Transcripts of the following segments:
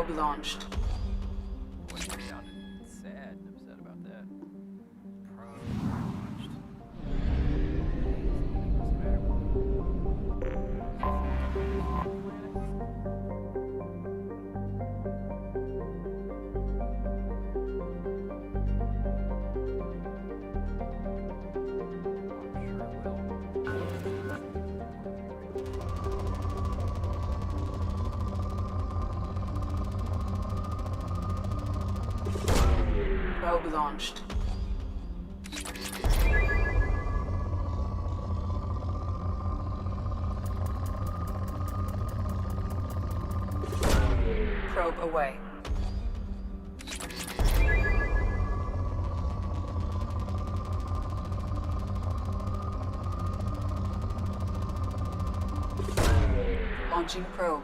Probe launched. Boy, you sounded sad and upset about that. Probe launched. What's the matter with Probe launched. Probe away. Launching probe.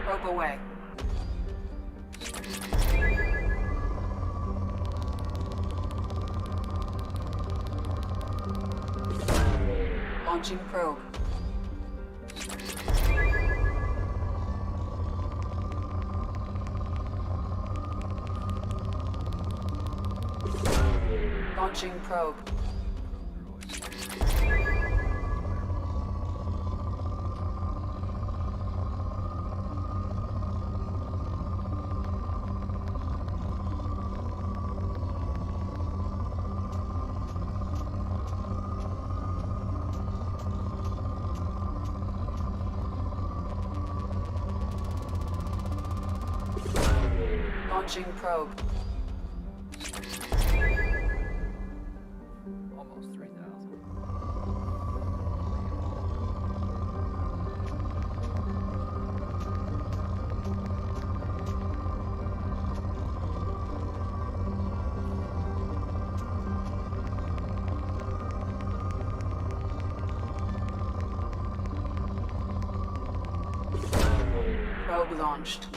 Probe away. Launching probe. Launching probe. Launching probe. almost 3,000? Probe launched.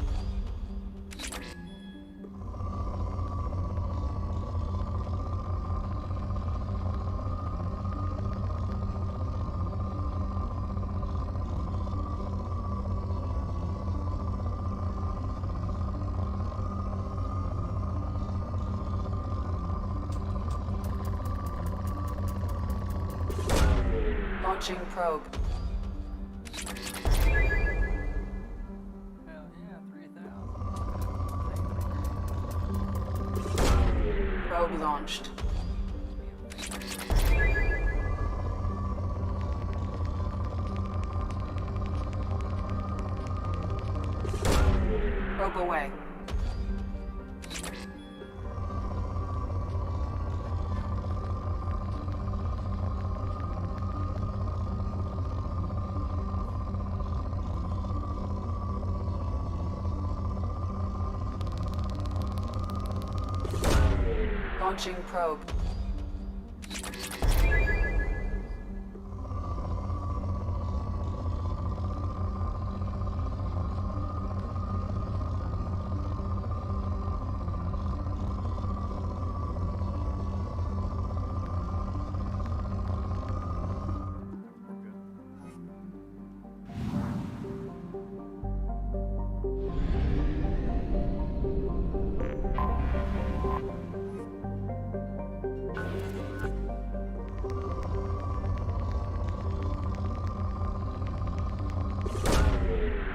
Launching probe. Hell yeah, 3,000. Probe launched. Probe away. Launching probe.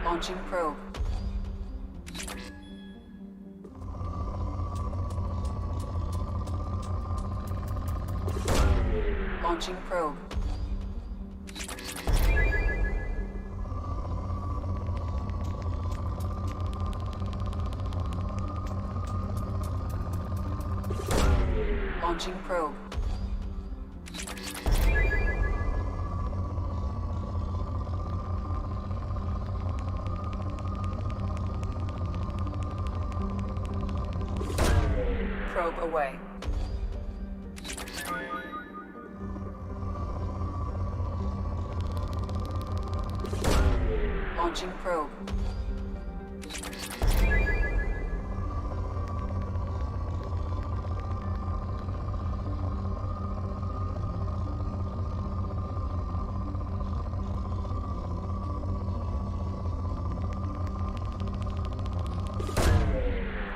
Launching probe. Launching probe. Launching probe. Probe away. Launching probe.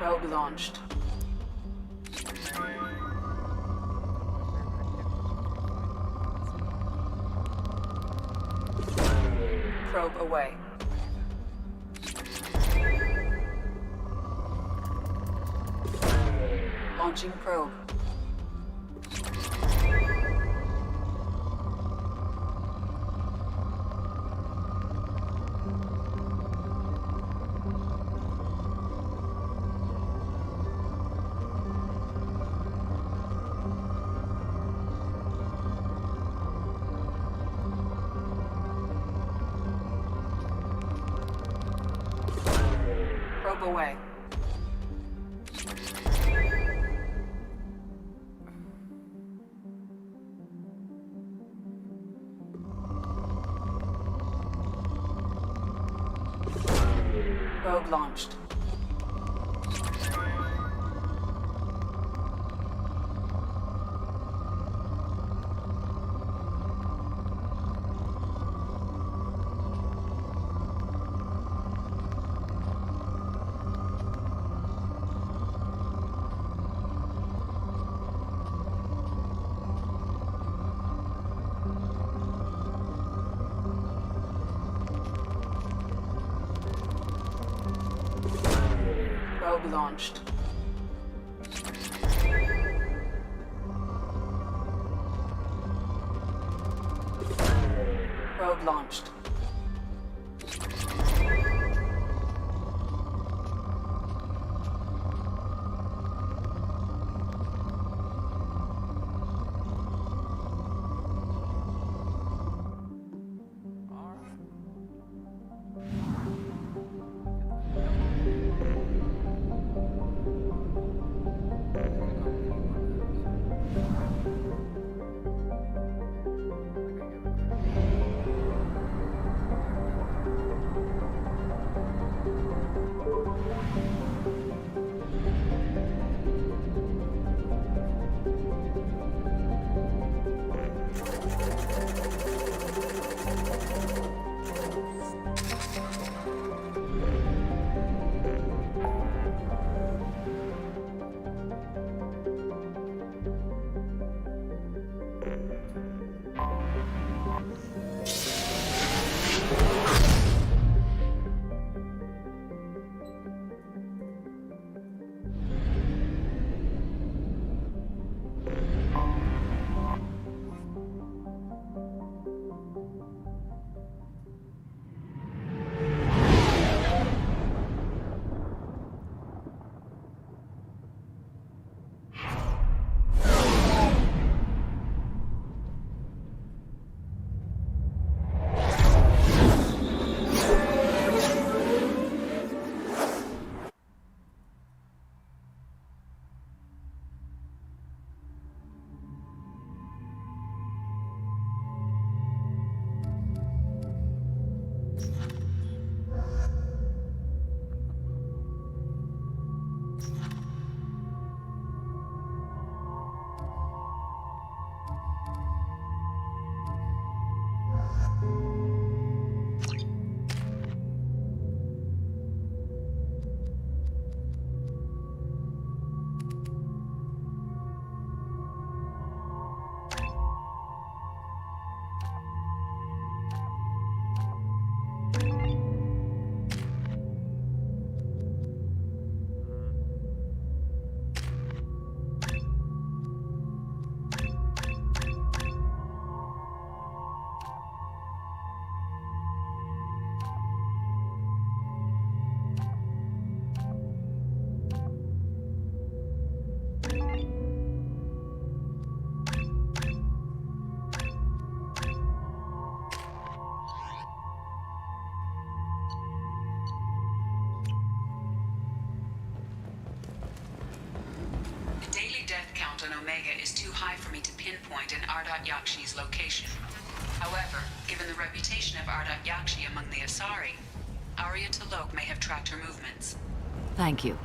Probe launched. Probe away. Launching probe. Probe away. Probe launched. Probe launched. Probe launched. Is too high for me to pinpoint an Ardat Yakshi's location. However, given the reputation of Ardat Yakshi among the Asari, Arya T'Loak may have tracked her movements. Thank you.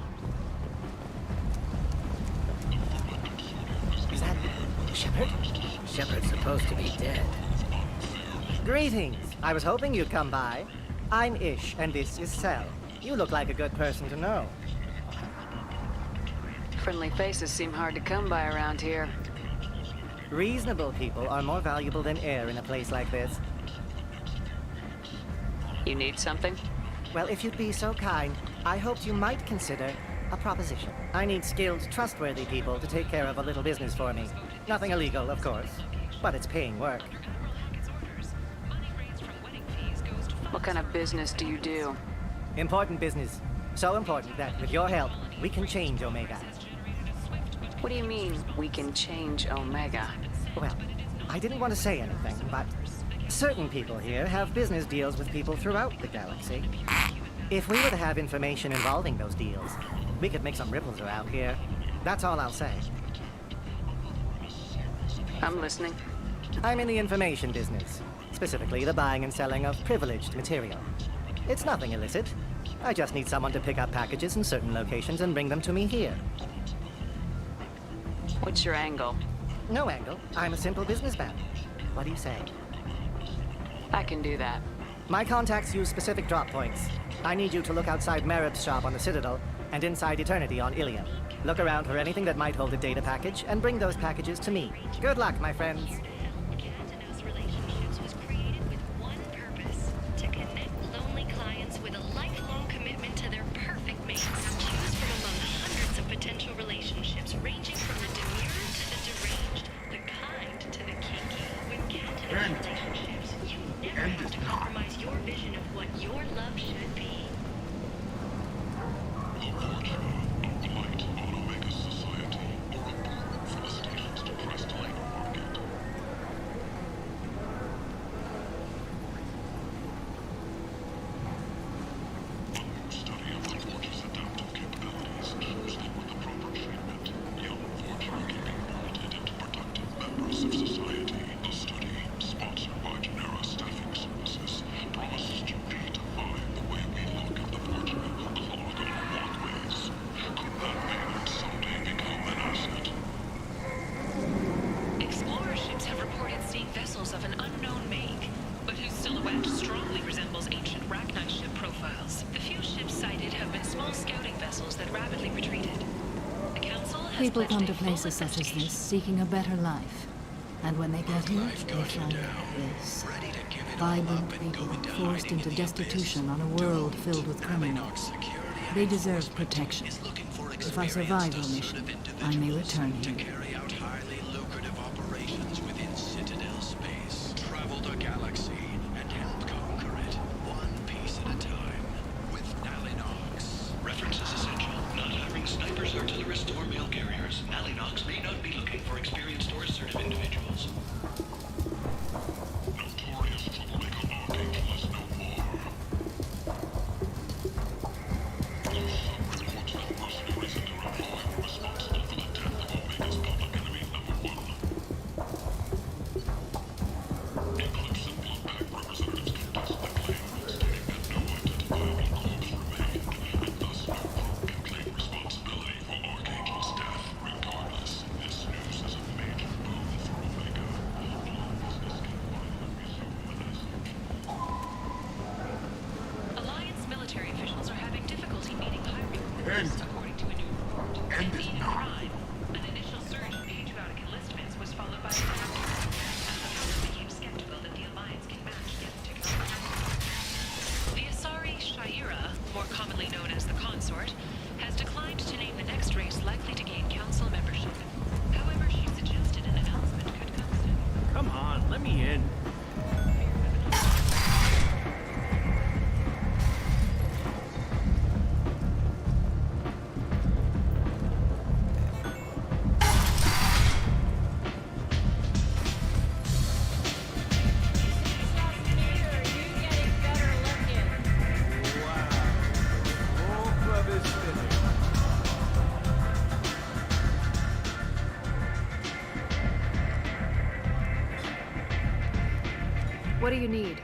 Is that Shepard? Shepard's supposed to be dead. Greetings. I was hoping you'd come by. I'm Ish, and this is Cell. You look like a good person to know. Friendly faces seem hard to come by around here. Reasonable people are more valuable than air in a place like this. You need something? Well, if you'd be so kind, I hoped you might consider a proposition. I need skilled, trustworthy people to take care of a little business for me. Nothing illegal, of course, but it's paying work. What kind of business do you do? Important business. So important that, with your help, we can change Omega. What do you mean, we can change Omega? Well, I didn't want to say anything, but certain people here have business deals with people throughout the galaxy. If we were to have information involving those deals, we could make some ripples around here. That's all I'll say. I'm listening. I'm in the information business, specifically the buying and selling of privileged material. It's nothing illicit. I just need someone to pick up packages in certain locations and bring them to me here. What's your angle? No angle. I'm a simple businessman. What do you say? I can do that. My contacts use specific drop points. I need you to look outside Merib's shop on the Citadel and inside Eternity on Ilium. Look around for anything that might hold a data package and bring those packages to me. Good luck, my friends. Relationships was created with one purpose: to connect lonely clients with a lifelong commitment to their perfect mates. Choose from among hundreds of potential relationships, ranging from the demure to the deranged, the kind to the kinky. With Canton relationships, you never have to compromise your vision of what your love should be. People come to places such as this seeking a better life. And when they get here, they find this. Vibrant people forced into destitution on a world filled with criminals. They deserve protection. If I survive your mission, I may return here. Carry out highly lucrative operations within Citadel space. Travel the galaxy and help conquer it, one piece at a time. With Nalinox. Reference is essential. Not hiring snipers, artillerists, or mail carriers. Nalinox may not be looking for experienced or assertive individuals. Notorious troublemaker Archangel is no more. Reports that mercenaries and their employ were responsible for the death of Omega's public enemy #1. Eclipse and Bloodbag representatives contest the claim, stating that no identifiable corpse remained, and thus no group can claim responsibility for Archangel's death. Regardless, this news is a major boon for Omega. Alliance military officials are having difficulty meeting high recruiters, according to a new report. And being a crime, an initial surge in patriotic enlistments was followed by a downturn, as the public became skeptical that the Alliance can match the uptick. The Asari Shaira, more commonly known as the Consort, has declined to name the next race likely to gain council membership. However, she suggested an announcement could come soon. Come on, let me in. What do you need?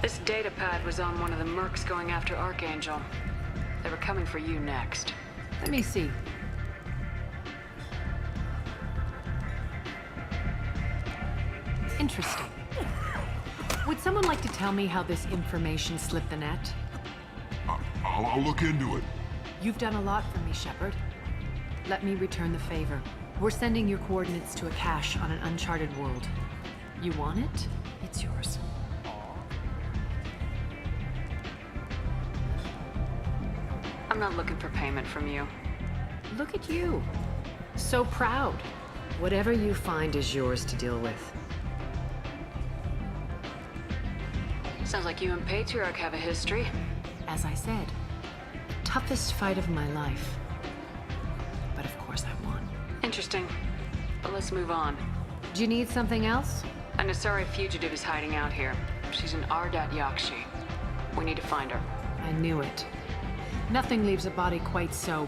This data pad was on one of the mercs going after Archangel. They were coming for you next. Let me see. Interesting. Would someone like to tell me how this information slipped the net? I'll look into it. You've done a lot for me, Shepard. Let me return the favor. We're sending your coordinates to a cache on an uncharted world. You want it? It's yours. I'm not looking for payment from you. Look at you. So proud. Whatever you find is yours to deal with. Sounds like you and Patriarch have a history. As I said, the toughest fight of my life. But of course I won. Interesting. But let's move on. Do you need something else? An Asari fugitive is hiding out here. She's an Ardat Yakshi. We need to find her. I knew it. Nothing leaves a body quite so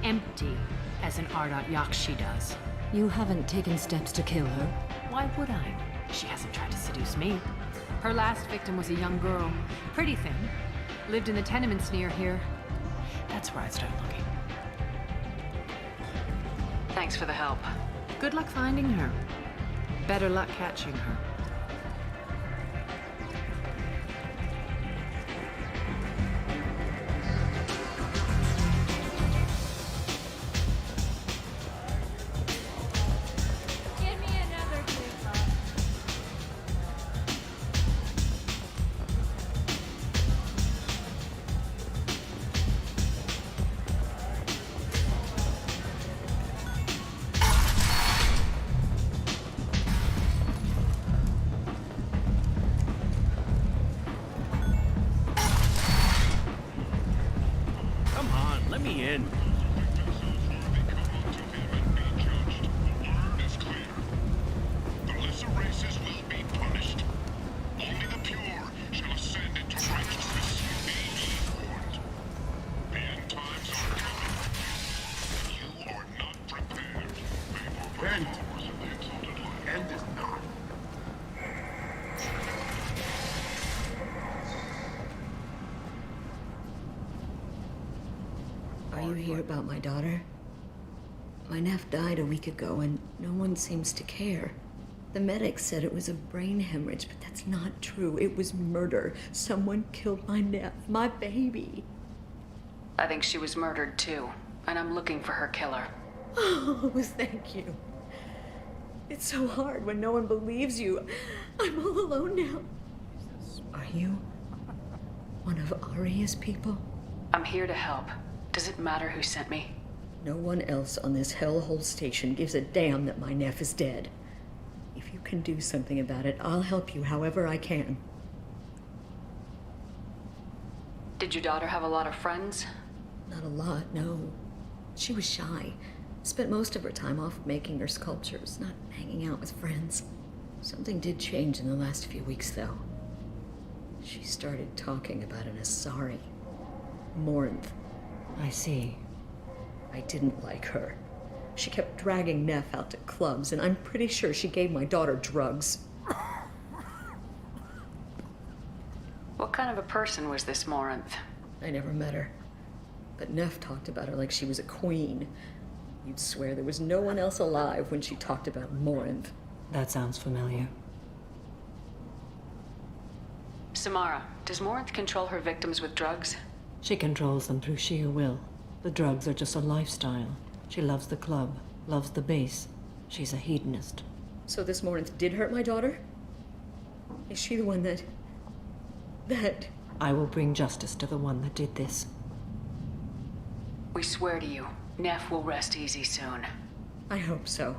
empty as an Ardat Yakshi does. You haven't taken steps to kill her. Why would I? She hasn't tried to seduce me. Her last victim was a young girl. Pretty thin. Lived in the tenements near here. That's where I'd start looking. Thanks for the help. Good luck finding her. Better luck catching her. Let me in. The lesser races will be punished. Only the pure shall ascend into righteousness. Be warned. The end times are coming. You are not prepared. End. End is not. Are you here about my daughter? My nephew died a week ago and no one seems to care. The medics said it was a brain hemorrhage, but that's not true. It was murder. Someone killed my nephew, my baby. I think she was murdered too, and I'm looking for her killer. Oh, thank you. It's so hard when no one believes you. I'm all alone now. Are you one of Aria's people? I'm here to help. Does it matter who sent me? No one else on this hellhole station gives a damn that my nephew is dead. If you can do something about it, I'll help you however I can. Did your daughter have a lot of friends? Not a lot, no. She was shy. Spent most of her time off making her sculptures, not hanging out with friends. Something did change in the last few weeks, though. She started talking about an Asari. Morinth. I see. I didn't like her. She kept dragging Neff out to clubs, and I'm pretty sure she gave my daughter drugs. What kind of a person was this Morinth? I never met her. But Neff talked about her like she was a queen. You'd swear there was no one else alive when she talked about Morinth. That sounds familiar. Samara, does Morinth control her victims with drugs? She controls them through sheer will. The drugs are just a lifestyle. She loves the club, loves the base. She's a hedonist. So this Morinth did hurt my daughter? Is she the one that... I will bring justice to the one that did this. We swear to you, Neff will rest easy soon. I hope so.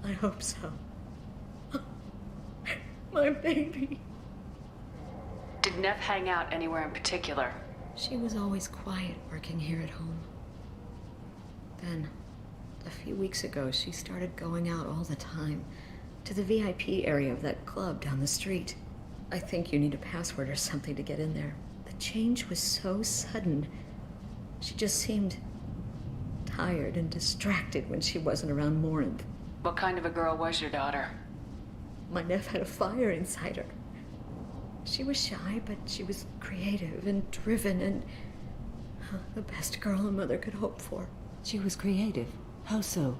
I hope so. My baby. Did Neff hang out anywhere in particular? She was always quiet working here at home. Then, a few weeks ago, she started going out all the time to the VIP area of that club down the street. I think you need a password or something to get in there. The change was so sudden. She just seemed tired and distracted when she wasn't around Morinth. What kind of a girl was your daughter? My nephew had a fire inside her. She was shy, but she was creative and driven and the best girl a mother could hope for. She was creative. How so?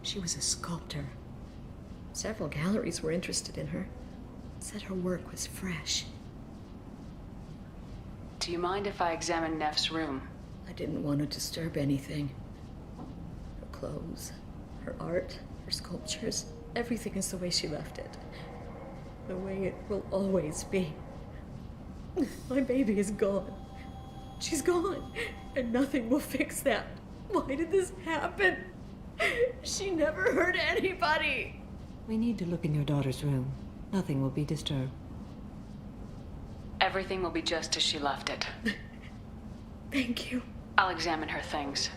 She was a sculptor. Several galleries were interested in her. Said her work was fresh. Do you mind if I examine Neff's room? I didn't want to disturb anything. Her clothes, her art, her sculptures, everything is the way she left it. The way it will always be. My baby is gone. She's gone, and nothing will fix that. Why did this happen? She never hurt anybody. We need to look in your daughter's room. Nothing will be disturbed. Everything will be just as she left it. Thank you. I'll examine her things.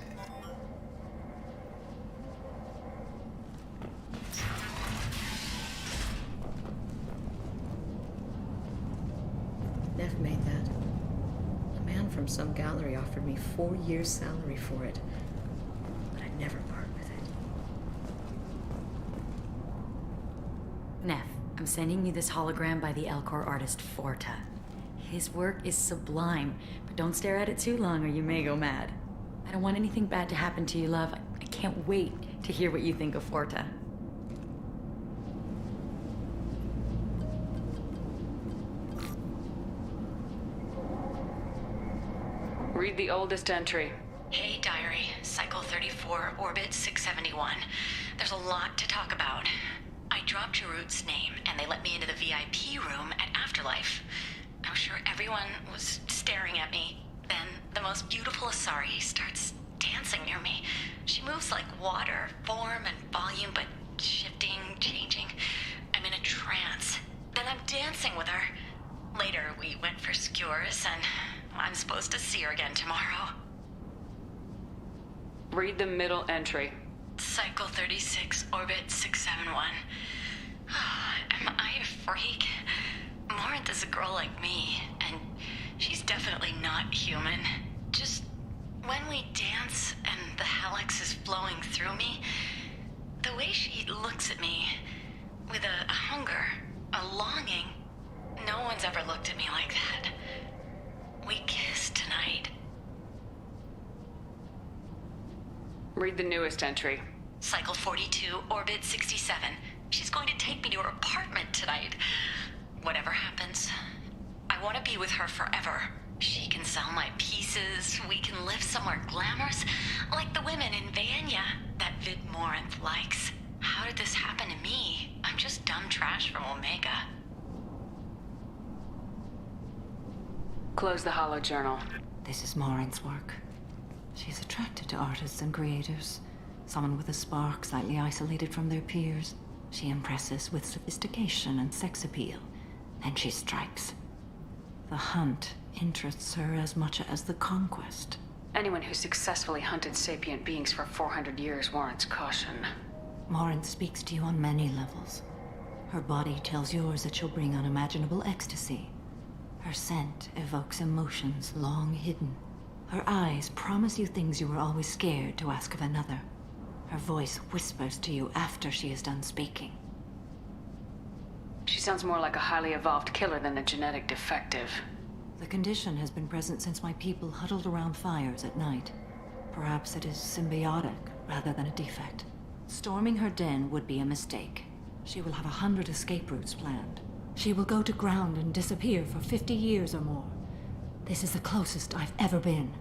Neff made that. A man from some gallery offered me 4 years' salary for it. But I'd never part with it. Neff, I'm sending you this hologram by the Elcor artist Forta. His work is sublime, but don't stare at it too long or you may go mad. I don't want anything bad to happen to you, love. I can't wait to hear what you think of Forta. Read the oldest entry. Hey, Diary. Cycle 34, Orbit 671. There's a lot to talk about. I dropped Jarut's name, and they let me into the VIP room at Afterlife. I was sure everyone was staring at me. Then the most beautiful Asari starts dancing near me. She moves like water, form and volume, but shifting, changing. I'm in a trance. Then I'm dancing with her. Later, we went for skewers, and I'm supposed to see her again tomorrow. Read the middle entry. Cycle 36, Orbit 671. Am I a freak? Morinth is a girl like me, and she's definitely not human. Just when we dance and the helix is flowing through me, the way she looks at me with a hunger, a longing, no one's ever looked at me like that. We kissed tonight. Read the newest entry. Cycle 42, Orbit 67. She's going to take me to her apartment tonight. Whatever happens, I want to be with her forever. She can sell my pieces. We can live somewhere glamorous, like the women in Vanya that Vid Morinth likes. How did this happen to me? I'm just dumb trash from Omega. Close the holo journal. This is Morinth's work. She's attracted to artists and creators. Someone with a spark, slightly isolated from their peers. She impresses with sophistication and sex appeal. Then she strikes. The hunt interests her as much as the conquest. Anyone who successfully hunted sapient beings for 400 years warrants caution. Morinth speaks to you on many levels. Her body tells yours that she'll bring unimaginable ecstasy. Her scent evokes emotions long hidden. Her eyes promise you things you were always scared to ask of another. Her voice whispers to you after she is done speaking. She sounds more like a highly evolved killer than a genetic defective. The condition has been present since my people huddled around fires at night. Perhaps it is symbiotic rather than a defect. Storming her den would be a mistake. She will have 100 escape routes planned. She will go to ground and disappear for 50 years or more. This is the closest I've ever been.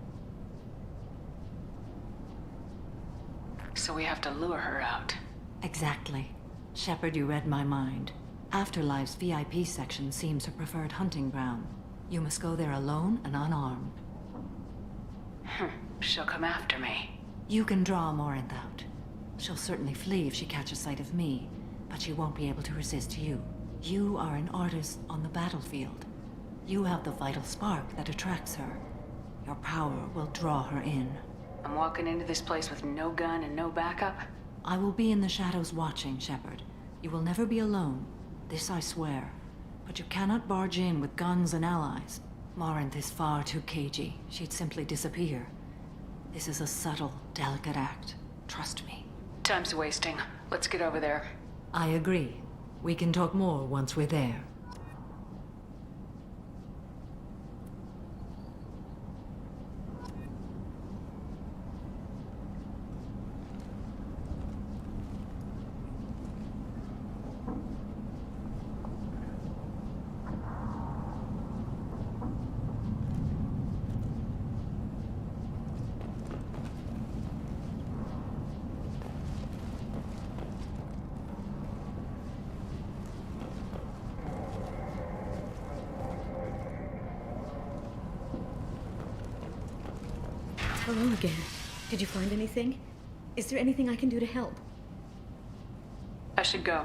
So we have to lure her out. Exactly. Shepard, you read my mind. Afterlife's VIP section seems her preferred hunting ground. You must go there alone and unarmed. She'll come after me. You can draw Morinth out. She'll certainly flee if she catches sight of me, but she won't be able to resist you. You are an artist on the battlefield. You have the vital spark that attracts her. Your power will draw her in. I'm walking into this place with no gun and no backup? I will be in the shadows watching, Shepard. You will never be alone. This I swear. But you cannot barge in with guns and allies. Morinth is far too cagey. She'd simply disappear. This is a subtle, delicate act. Trust me. Time's wasting. Let's get over there. I agree. We can talk more once we're there. Hello again. Did you find anything? Is there anything I can do to help? I should go.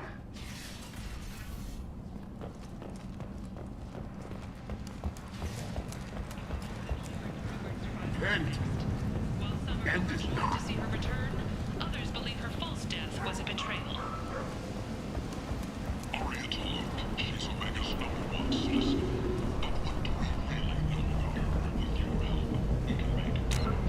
While some are overjoyed to see her return, others believe her false death was a betrayal. She's Omega's #1 citizen. But what do we really know about her? With your help, we can make it happen.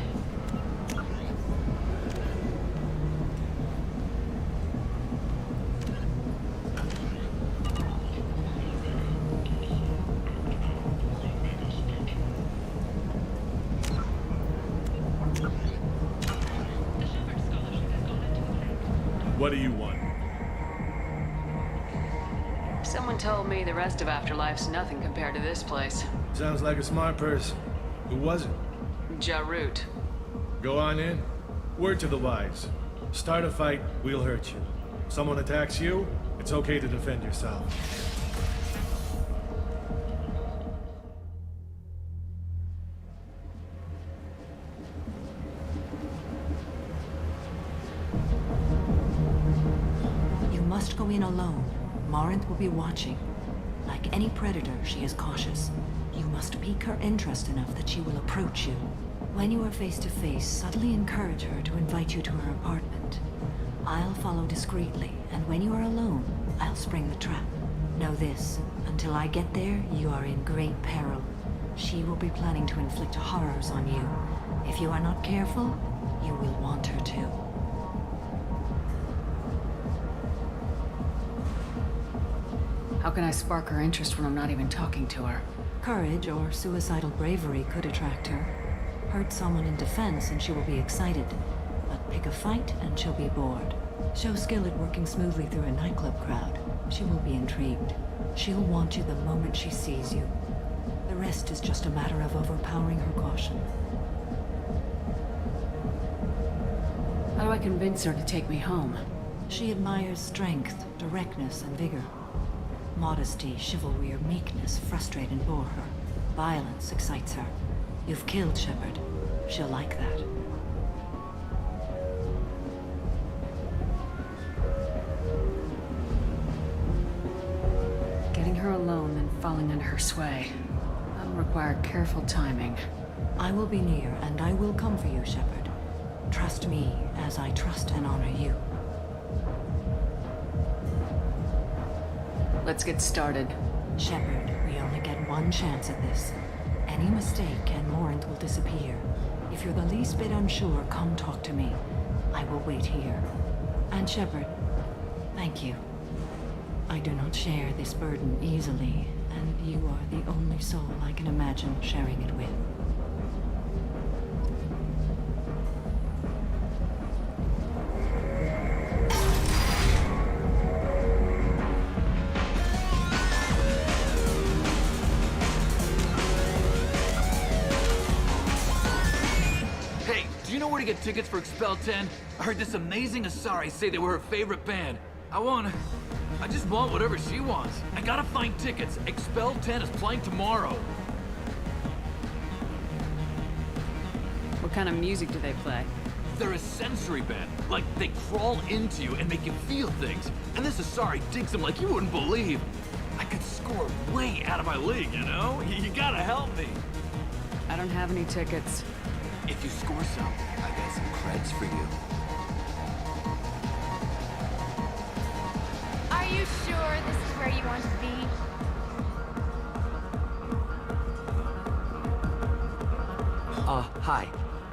The Shepard Scholarship has gone into effect. What do you want? Someone told me the rest of Afterlife's nothing compared to this place. Sounds like a smart person. Who was it? Jarut. Go on in. Word to the wise. Start a fight, we'll hurt you. Someone attacks you, it's okay to defend yourself. You must go in alone. Morinth will be watching. Like any predator, she is cautious. You must pique her interest enough that she will approach you. When you are face to face, subtly encourage her to invite you to her apartment. I'll follow discreetly, and when you are alone, I'll spring the trap. Know this, until I get there, you are in great peril. She will be planning to inflict horrors on you. If you are not careful, you will want her to. How can I spark her interest when I'm not even talking to her? Courage or suicidal bravery could attract her. Hurt someone in defense and she will be excited. But pick a fight and she'll be bored. Show skill at working smoothly through a nightclub crowd. She will be intrigued. She'll want you the moment she sees you. The rest is just a matter of overpowering her caution. How do I convince her to take me home? She admires strength, directness, and vigor. Modesty, chivalry, or meekness frustrate and bore her. Violence excites her. You've killed Shepard. She'll like that. Getting her alone, then falling under her sway. That'll require careful timing. I will be near, and I will come for you, Shepard. Trust me, as I trust and honor you. Let's get started. Shepard, we only get one chance at this. Any mistake and Morinth will disappear. If you're the least bit unsure, come talk to me. I will wait here. And Shepard, thank you. I do not share this burden easily, and you are the only soul I can imagine sharing it with. To get tickets for Expel 10? I heard this amazing Asari say they were her favorite band. I just want whatever she wants. I gotta find tickets. Expel 10 is playing tomorrow. What kind of music do they play? They're a sensory band. Like, they crawl into you and make you feel things. And this Asari digs them like you wouldn't believe. I could score way out of my league, you know? You gotta help me. I don't have any tickets. If you score some, I got some creds for you. Are you sure this is where you want to be? Hi.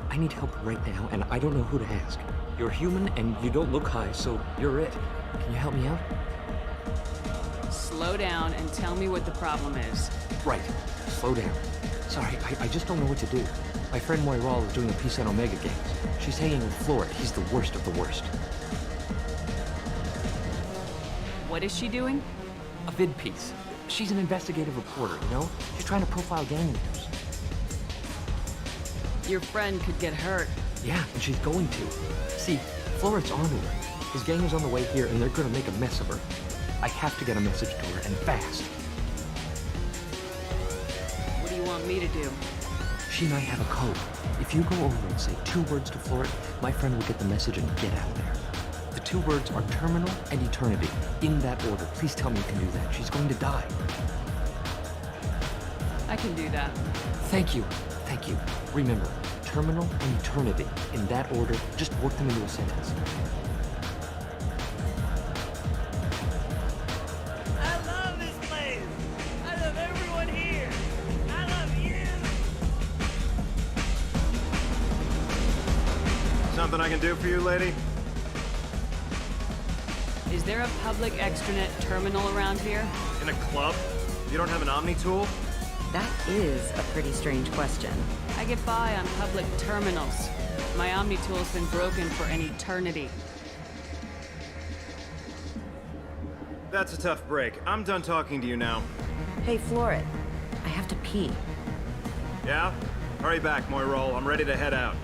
I need help right now, and I don't know who to ask. You're human, and you don't look high, so you're it. Can you help me out? Slow down and tell me what the problem is. Right. Slow down. Sorry, I just don't know what to do. My friend Moiral is doing a piece on Omega Games. She's hanging with Florid. He's the worst of the worst. What is she doing? A vid piece. She's an investigative reporter, you know? She's trying to profile gang leaders. Your friend could get hurt. Yeah, and she's going to. See, Florid's onto her. His gang is on the way here, and they're gonna make a mess of her. I have to get a message to her, and fast. What do you want me to do? She and I have a code. If you go over and say 2 words to Floret, my friend will get the message and get out of there. The 2 words are terminal and eternity, in that order. Please tell me you can do that. She's going to die. I can do that. Thank you. Thank you. Remember, terminal and eternity, in that order. Just work them into a sentence. I love this place. I love everyone here. I love you. Something I can do for you, lady? Is there a public extranet terminal around here? In a club? You don't have an Omni tool? That is a pretty strange question. I get by on public terminals. My Omni tool's been broken for an eternity. That's a tough break. I'm done talking to you now. Hey, Floret, I have to pee. Yeah? Hurry back, Moirol. I'm ready to head out.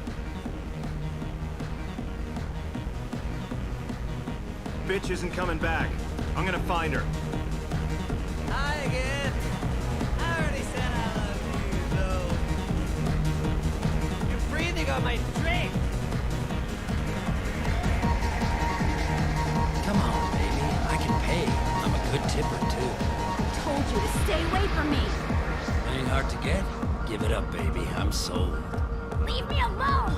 Bitch isn't coming back. I'm gonna find her. Hi again. I already said I love you, though. You're breathing on my drink. Come on, baby. I can pay. I'm a good tipper, too. Told you to stay away from me. Ain't hard to get. Give it up, baby. I'm sold. Leave me alone.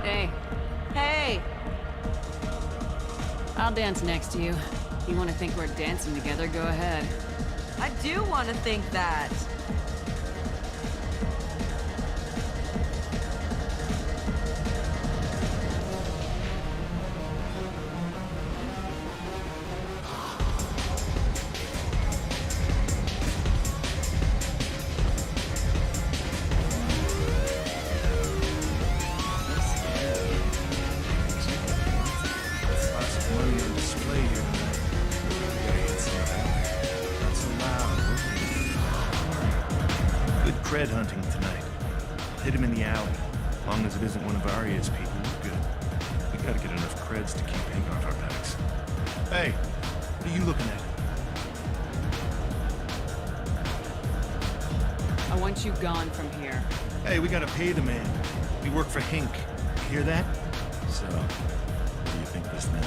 Hey. Hey! I'll dance next to you. You want to think we're dancing together, go ahead. I do want to think that. Lots of money on display here tonight. Gotta get some of that. Not so loud. Good cred hunting tonight. Hit him in the alley. As long as it isn't one of Arya's people, we're good. We gotta get enough creds to keep paying off our backs. Hey, what are you looking at? I want you gone from here. Hey, we gotta pay the man. We work for Hink. You hear that? So, what do you think of this now?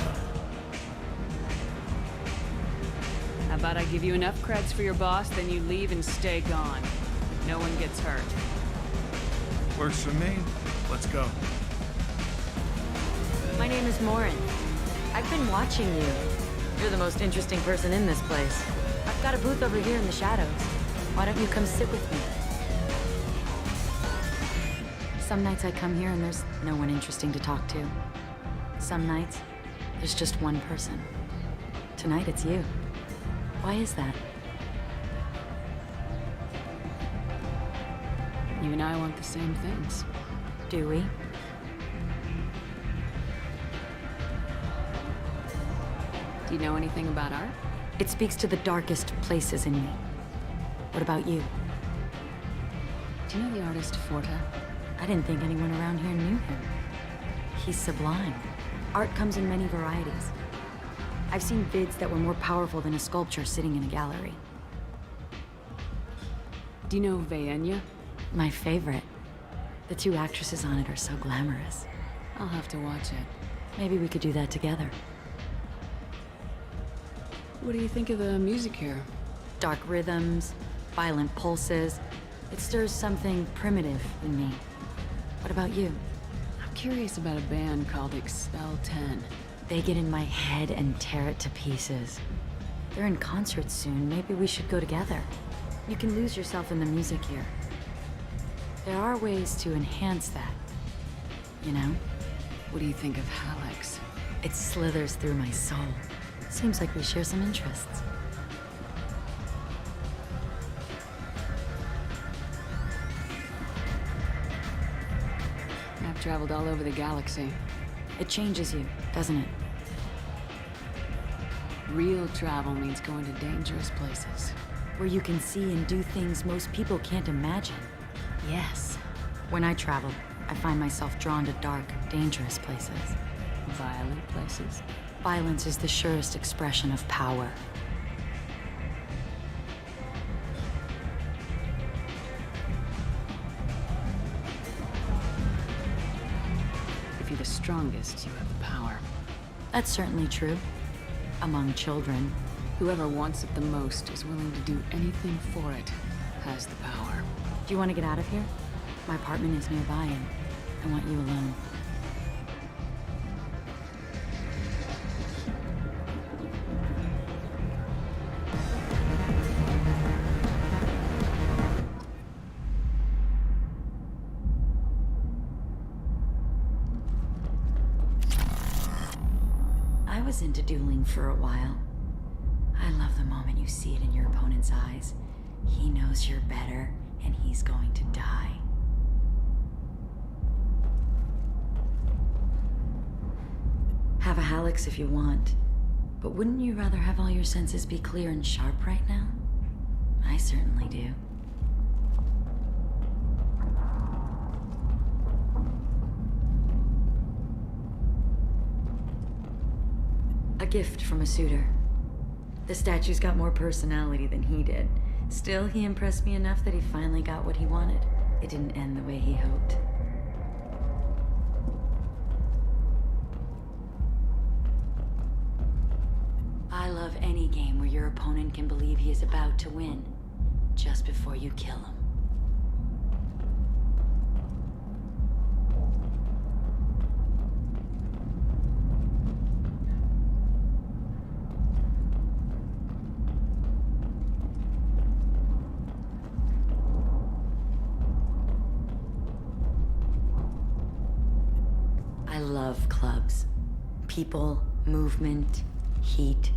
How about I give you enough creds for your boss, then you leave and stay gone. No one gets hurt. Works for me. Let's go. My name is Morin. I've been watching you. You're the most interesting person in this place. I've got a booth over here in the shadows. Why don't you come sit with me? Some nights I come here and there's no one interesting to talk to. Some nights, there's just one person. Tonight it's you. Why is that? You and I want the same things. Do we? Do you know anything about art? It speaks to the darkest places in me. What about you? Do you know the artist Forta? I didn't think anyone around here knew him. He's sublime. Art comes in many varieties. I've seen vids that were more powerful than a sculpture sitting in a gallery. Do you know Vaenya? My favorite. The 2 actresses on it are so glamorous. I'll have to watch it. Maybe we could do that together. What do you think of the music here? Dark rhythms, violent pulses. It stirs something primitive in me. What about you? I'm curious about a band called Expel 10. They get in my head and tear it to pieces. They're in concert soon. Maybe we should go together. You can lose yourself in the music here. There are ways to enhance that. You know? What do you think of Hallex? It slithers through my soul. Seems like we share some interests. I've traveled all over the galaxy. It changes you, doesn't it? Real travel means going to dangerous places. Where you can see and do things most people can't imagine. Yes. When I travel, I find myself drawn to dark, dangerous places. violent places. Violence is the surest expression of power. If you're the strongest, you have the power. That's certainly true. Among children. Whoever wants it the most is willing to do anything for it, has the power. Do you want to get out of here? My apartment is nearby and I want you alone. I was into dueling for a while. I love the moment you see it in your opponent's eyes. He knows you're better, and he's going to die. Have a Hallex if you want, but wouldn't you rather have all your senses be clear and sharp right now? I certainly do. A gift from a suitor. The statue's got more personality than he did. Still, he impressed me enough that he finally got what he wanted. It didn't end the way he hoped. I love any game where your opponent can believe he is about to win, just before you kill him. I love clubs. People, movement, heat.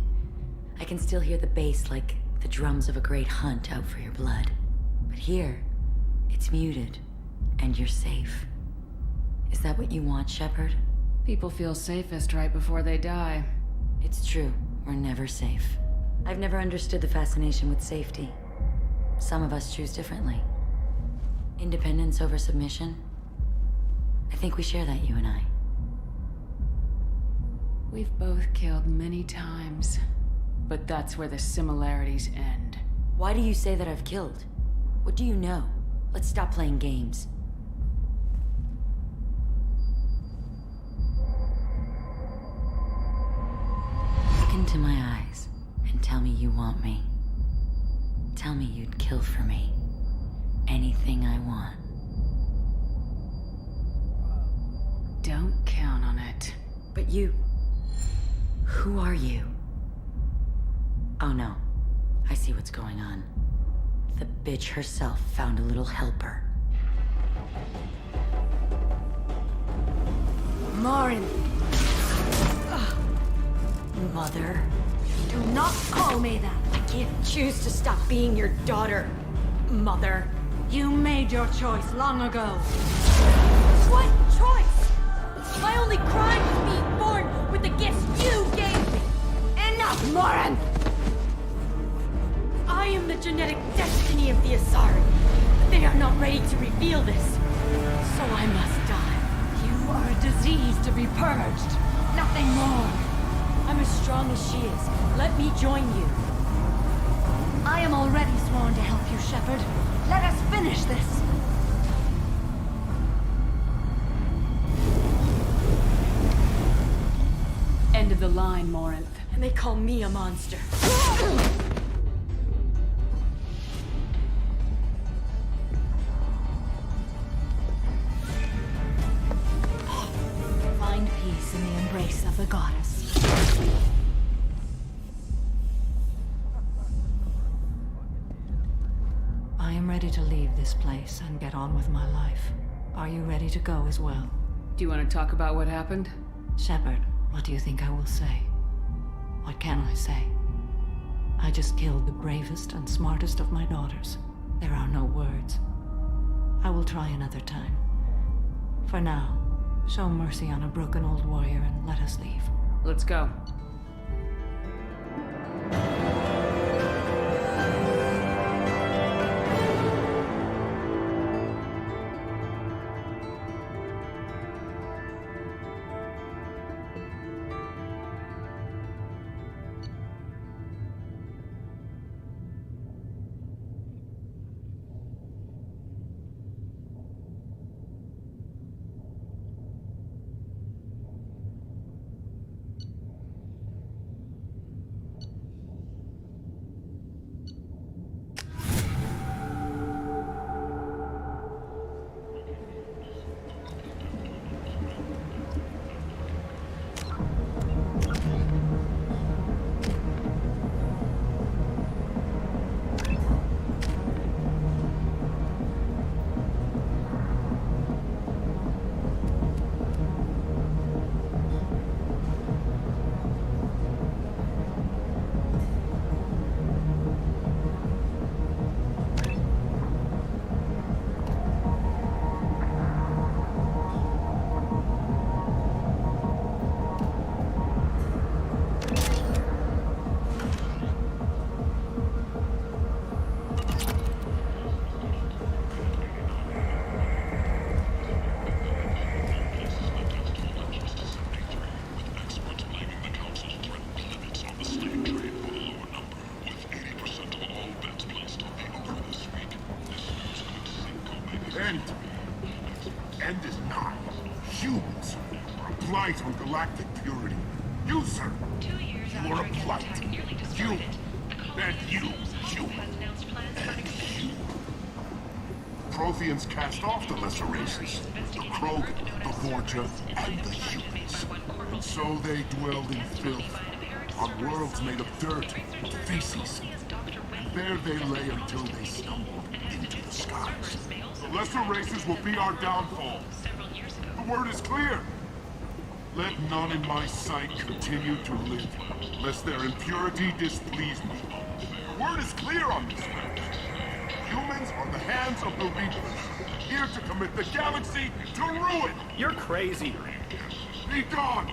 I can still hear the bass like the drums of a great hunt out for your blood. But here, it's muted, and you're safe. Is that what you want, Shepard? People feel safest right before they die. It's true. We're never safe. I've never understood the fascination with safety. Some of us choose differently. Independence over submission? I think we share that, you and I. We've both killed many times, but that's where the similarities end. Why do you say that I've killed? What do you know? Let's stop playing games. Look into my eyes and tell me you want me. Tell me you'd kill for me. Anything I want. Don't count on it. But you... Who are you? Oh no. I see what's going on. The bitch herself found a little helper. Marin! Mother. Do not call me that! I can't choose to stop being your daughter. Mother. You made your choice long ago. What choice? My only crime was being born with the gifts you gave me! Enough, Marin! I am the genetic destiny of the Asari. They are not ready to reveal this. So I must die. You are a disease to be purged. Nothing more. I'm as strong as she is. Let me join you. I am already sworn to help you, Shepard. Let us finish this. End of the line, Morinth. And they call me a monster. Find peace in the embrace of the goddess. I am ready to leave this place and get on with my life. Are you ready to go as well? Do you want to talk about what happened? Shepard, what do you think I will say? What can I say? I just killed the bravest and smartest of my daughters. There are no words. I will try another time. For now, show mercy on a broken old warrior and let us leave. Let's go. galactic purity. You, sir. 2 years You after are a a gas blight. attack nearly You. destroyed it, the And colony you. has announced plans for an expansion. Protheans cast off the lesser races. The Krogan, the Vorja, and the humans. And so they dwelled in filth, on worlds made of dirt, feces. And there they lay until they stumbled into the skies. The lesser races will be our downfall. The word is clear. Let none in my sight continue to live, lest their impurity displease me. The word is clear on this matter. Humans are the hands of the Reapers, here to commit the galaxy to ruin! You're crazy. Be gone!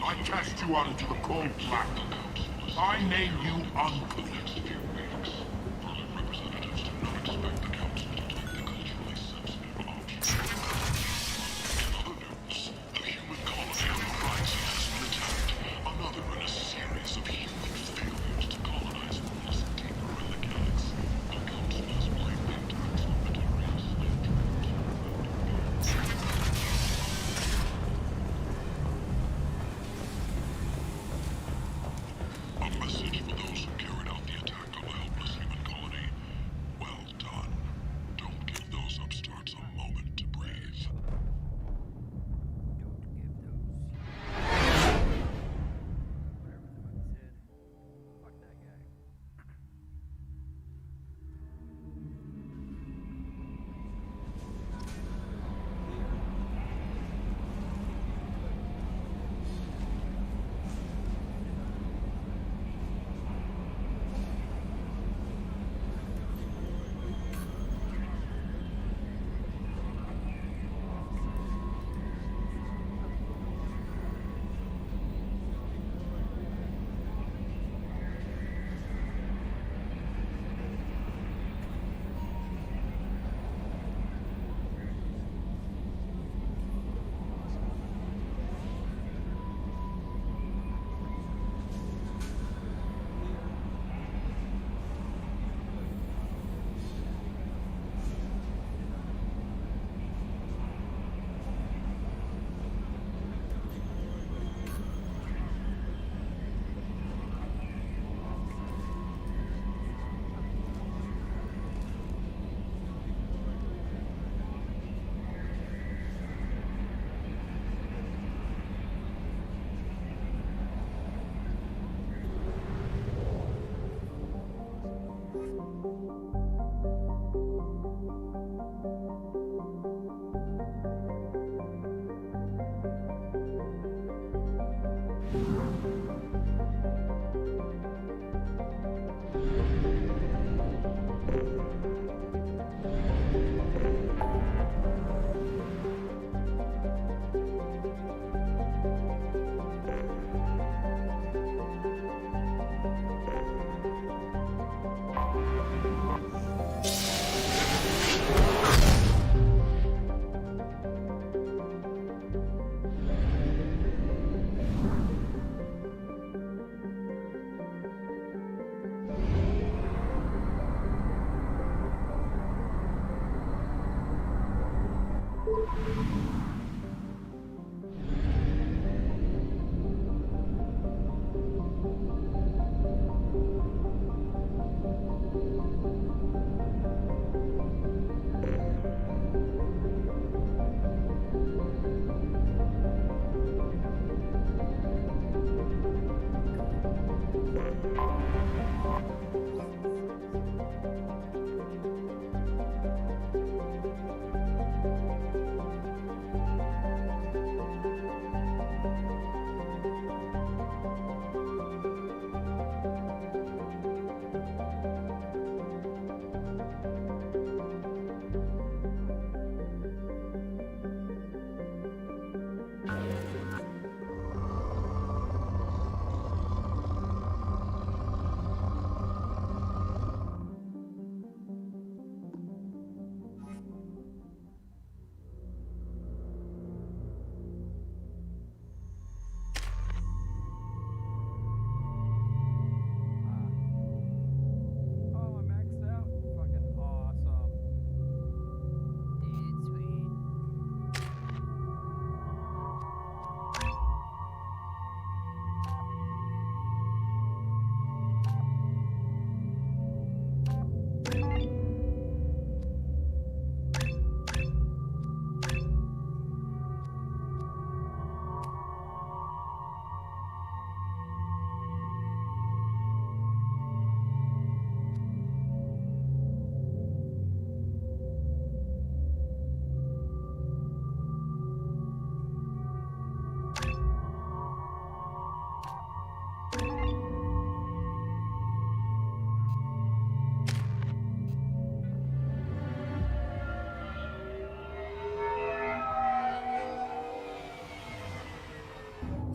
I cast you out into the cold black. I name you unclean. A message for those who carried out the attack on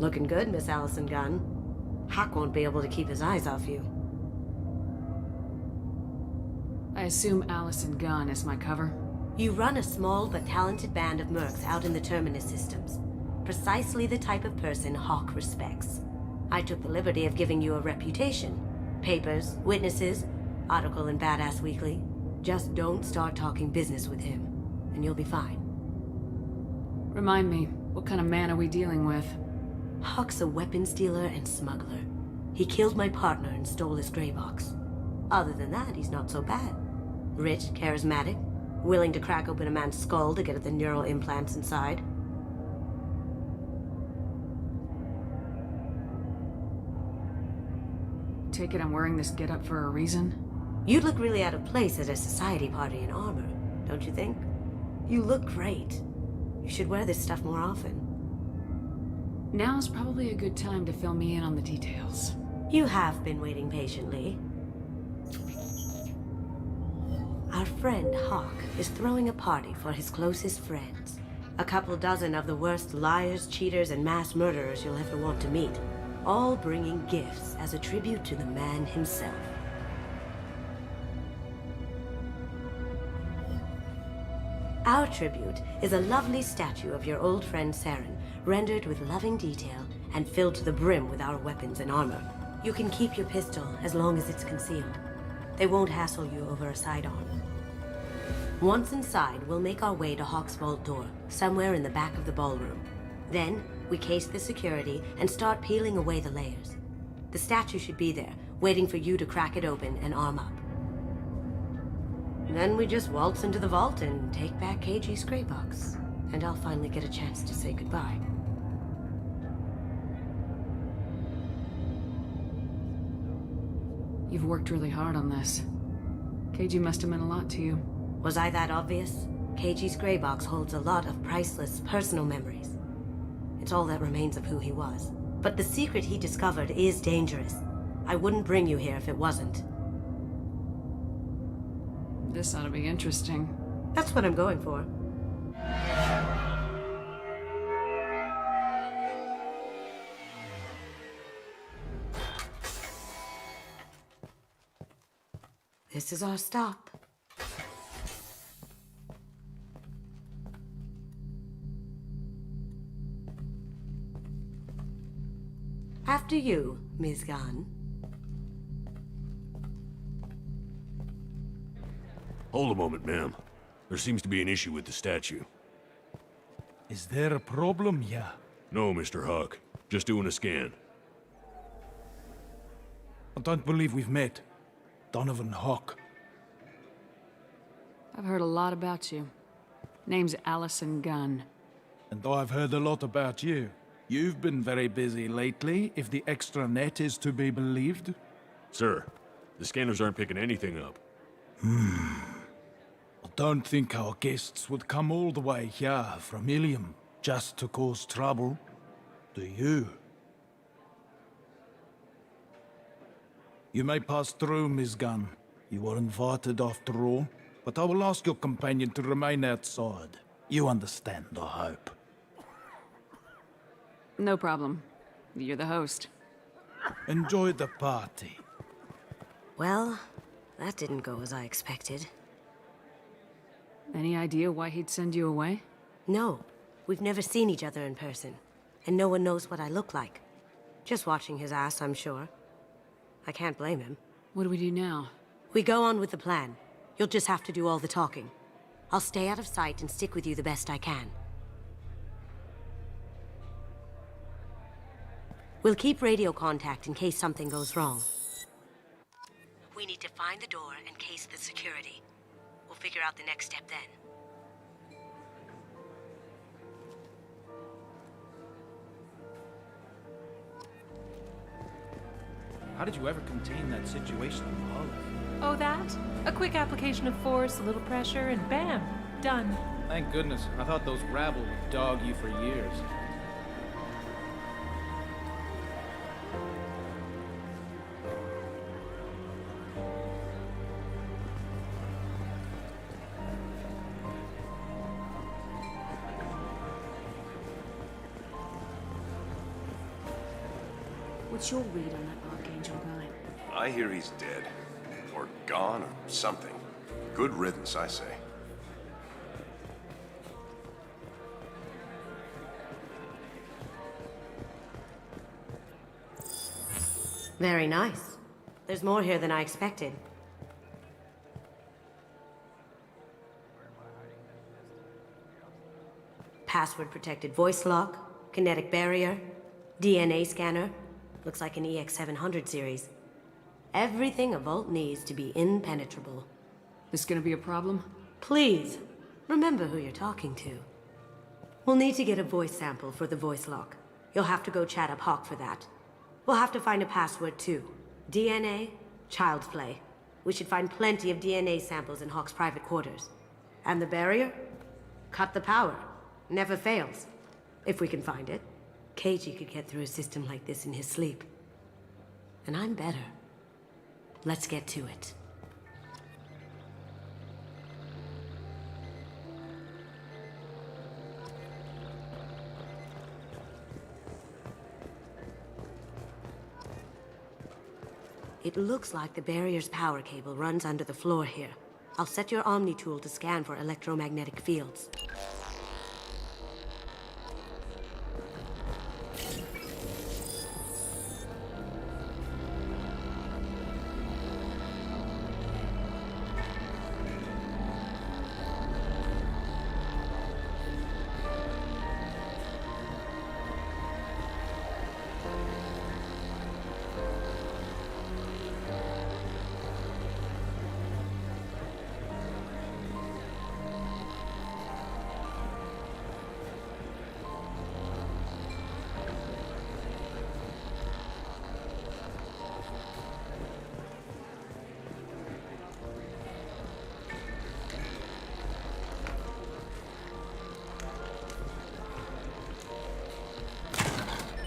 Looking good, Miss Allison Gunn. Hawk won't be able to keep his eyes off you. I assume Allison Gunn is my cover? You run a small but talented band of mercs out in the Terminus systems. Precisely the type of person Hawk respects. I took the liberty of giving you a reputation. Papers, witnesses, article in Badass Weekly. Just don't start talking business with him, and you'll be fine. Remind me, what kind of man are we dealing with? Hawk's a weapons dealer and smuggler. He killed my partner and stole his gray box. Other than that, he's not so bad. Rich, charismatic, willing to crack open a man's skull to get at the neural implants inside. Take it I'm wearing this getup for a reason? You'd look really out of place at a society party in armor, don't you think? You look great. You should wear this stuff more often. Now's probably a good time to fill me in on the details. You have been waiting patiently. Our friend Hawk is throwing a party for his closest friends. A couple dozen of the worst liars, cheaters, and mass murderers you'll ever want to meet. All bringing gifts as a tribute to the man himself. Our tribute is a lovely statue of your old friend Saren, rendered with loving detail and filled to the brim with our weapons and armor. You can keep your pistol as long as it's concealed. They won't hassle you over a sidearm. Once inside, we'll make our way to Hawk's vault door, somewhere in the back of the ballroom. Then, we case the security and start peeling away the layers. The statue should be there, waiting for you to crack it open and arm up. Then we just waltz into the vault and take back KG's gray box. And I'll finally get a chance to say goodbye. You've worked really hard on this. KG must have meant a lot to you. Was I that obvious? KG's gray box holds a lot of priceless personal memories. It's all that remains of who he was. But the secret he discovered is dangerous. I wouldn't bring you here if it wasn't. This ought to be interesting. That's what I'm going for. This is our stop. After you, Ms. Gunn. Hold a moment, ma'am. There seems to be an issue with the statue. Is there a problem, yeah? No, Mr. Hawk. Just doing a scan. I don't believe we've met. Donovan Hawk. I've heard a lot about you. Name's Allison Gunn. And I've heard a lot about you. You've been very busy lately, if the extra net is to be believed. Sir, the scanners aren't picking anything up. I don't think our guests would come all the way here from Ilium just to cause trouble. Do you? You may pass through, Ms. Gunn. You were invited after all, but I will ask your companion to remain outside. You understand, I hope. No problem. You're the host. Enjoy the party. Well, that didn't go as I expected. Any idea why he'd send you away? No. We've never seen each other in person. And no one knows what I look like. Just watching his ass, I'm sure. I can't blame him. What do we do now? We go on with the plan. You'll just have to do all the talking. I'll stay out of sight and stick with you the best I can. We'll keep radio contact in case something goes wrong. We need to find the door and case the security. We'll figure out the next step then. How did you ever contain that situation in Olive? Oh, that? A quick application of force, a little pressure, and bam! Done. Thank goodness. I thought those rabble would dog you for years. What's your read on that Archangel guy? I hear he's dead. Or gone, or something. Good riddance, I say. Very nice. There's more here than I expected. Password-protected voice lock, kinetic barrier, DNA scanner. Looks like an EX700 series. Everything a vault needs to be impenetrable. This gonna be a problem? Please, remember who you're talking to. We'll need to get a voice sample for the voice lock. You'll have to go chat up Hawk for that. We'll have to find a password too. DNA, child's play. We should find plenty of DNA samples in Hawk's private quarters. And the barrier? Cut the power. Never fails. If we can find it. KG could get through a system like this in his sleep. And I'm better. Let's get to it. It looks like the barrier's power cable runs under the floor here. I'll set your Omni tool to scan for electromagnetic fields.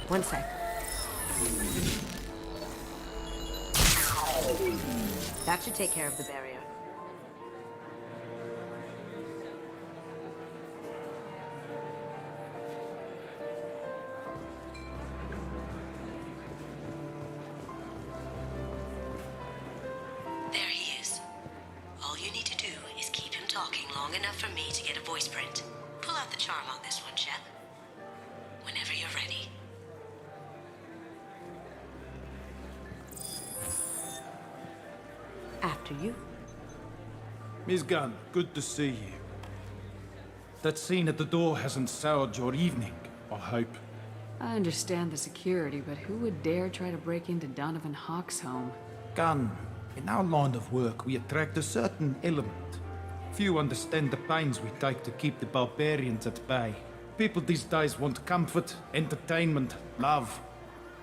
One sec. That should take care of the barrier. There he is. All you need to do is keep him talking long enough for me to get a voice print. Pull out the charm on this one, Shep. Whenever you're ready. After you. Miss Gunn, good to see you. That scene at the door hasn't soured your evening, I hope. I understand the security, but who would dare try to break into Donovan Hawk's home? Gunn, in our line of work, we attract a certain element. Few understand the pains we take to keep the barbarians at bay. People these days want comfort, entertainment, love.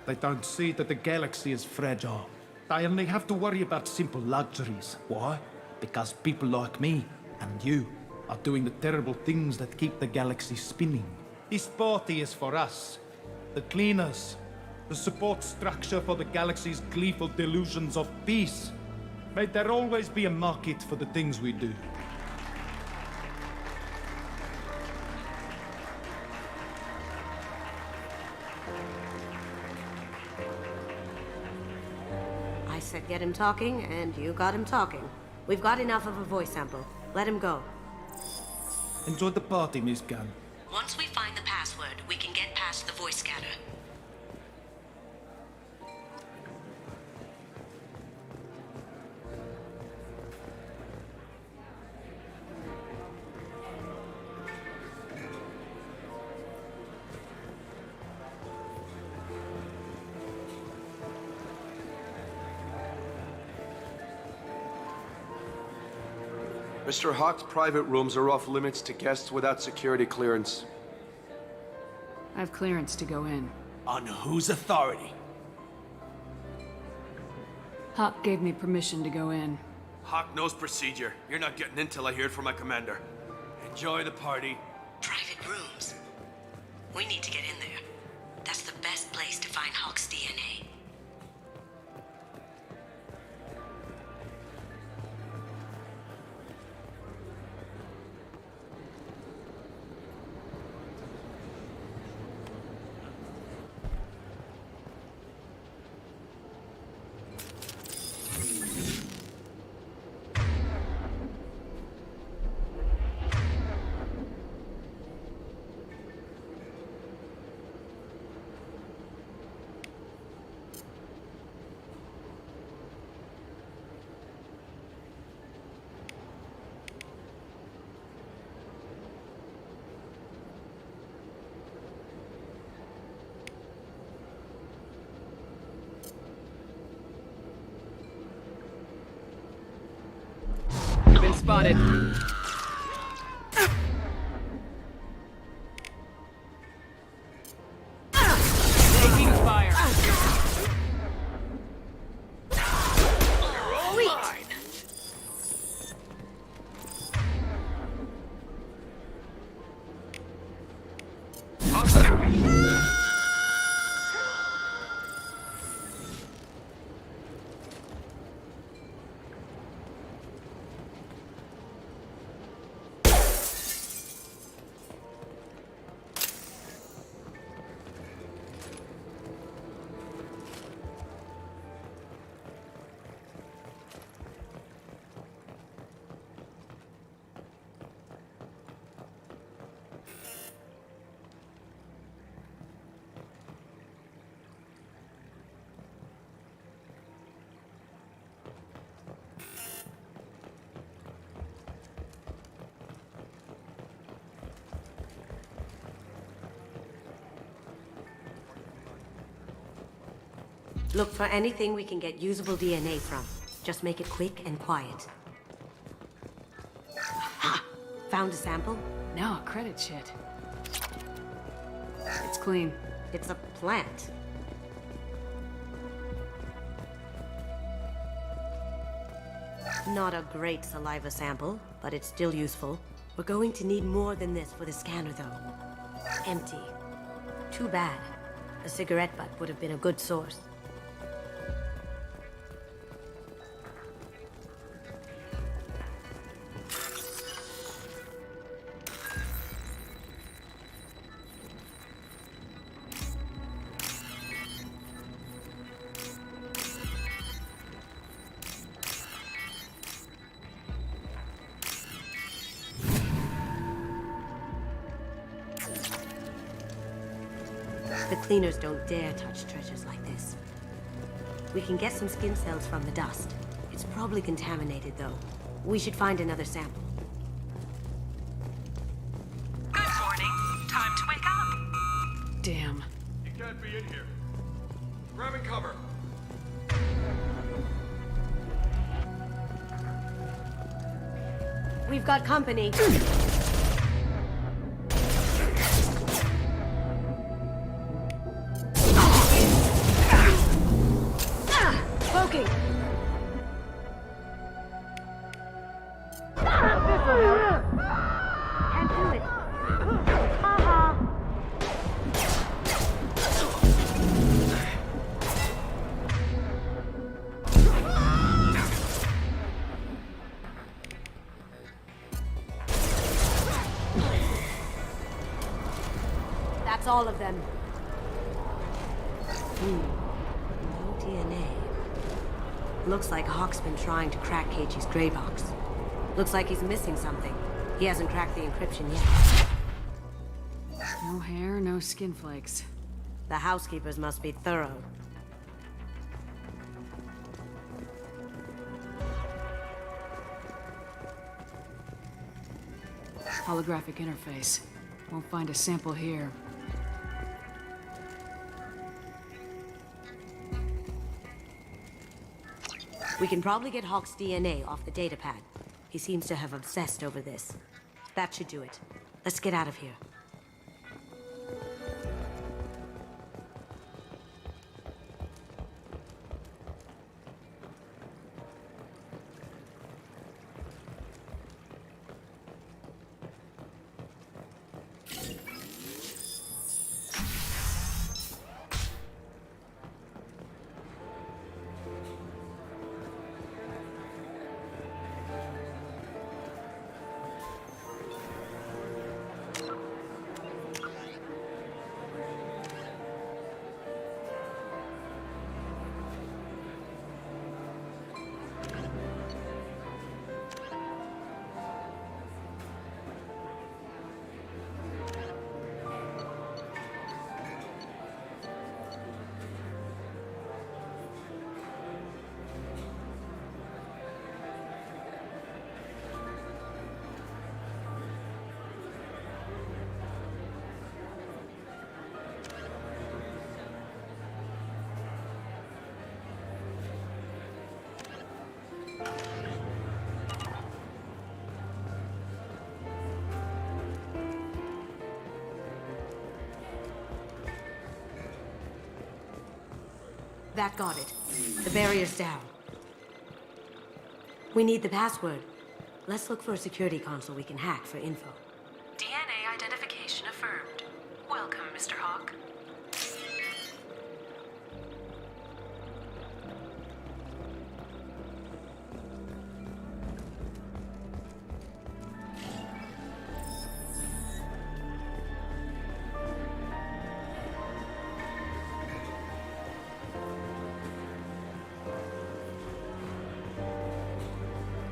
They don't see that the galaxy is fragile. They only have to worry about simple luxuries. Why? Because people like me and you are doing the terrible things that keep the galaxy spinning. This party is for us, the cleaners, the support structure for the galaxy's gleeful delusions of peace. May there always be a market for the things we do. I said get him talking, and you got him talking. We've got enough of a voice sample. Let him go. Enjoy the party, Miss Gunn. Once we find the password, we can get past the voice scanner. Mr. Hawk's private rooms are off limits to guests without security clearance. I have clearance to go in. On whose authority? Hawk gave me permission to go in. Hawk knows procedure. You're not getting in till I hear it from my commander. Enjoy the party. Private rooms. We need to get in there. That's the best place to find Hawk's DNA. spotted. Taking fire. Look for anything we can get usable DNA from. Just make it quick and quiet. Ha! Found a sample? No, credit shit. It's clean. It's a plant. Not a great saliva sample, but it's still useful. We're going to need more than this for the scanner, though. Empty. Too bad. A cigarette butt would have been a good source. The cleaners don't dare touch treasures like this. We can get some skin cells from the dust. It's probably contaminated, though. We should find another sample. Good morning. Time to wake up. Damn. You can't be in here. Grabbing cover. We've got company. Poking. Can't do it. Haha. That's all of them. No DNA. Looks like Hawk's been trying to crack Keiichi's gray box. Looks like he's missing something. He hasn't cracked the encryption yet. No hair, no skin flakes. The housekeepers must be thorough. Holographic interface. Won't find a sample here. We can probably get Hawk's DNA off the datapad. He seems to have obsessed over this. That should do it. Let's get out of here. That got it. The barrier's down. We need the password. Let's look for a security console we can hack for info. DNA identification affirmed. Welcome, Mr. Hawk.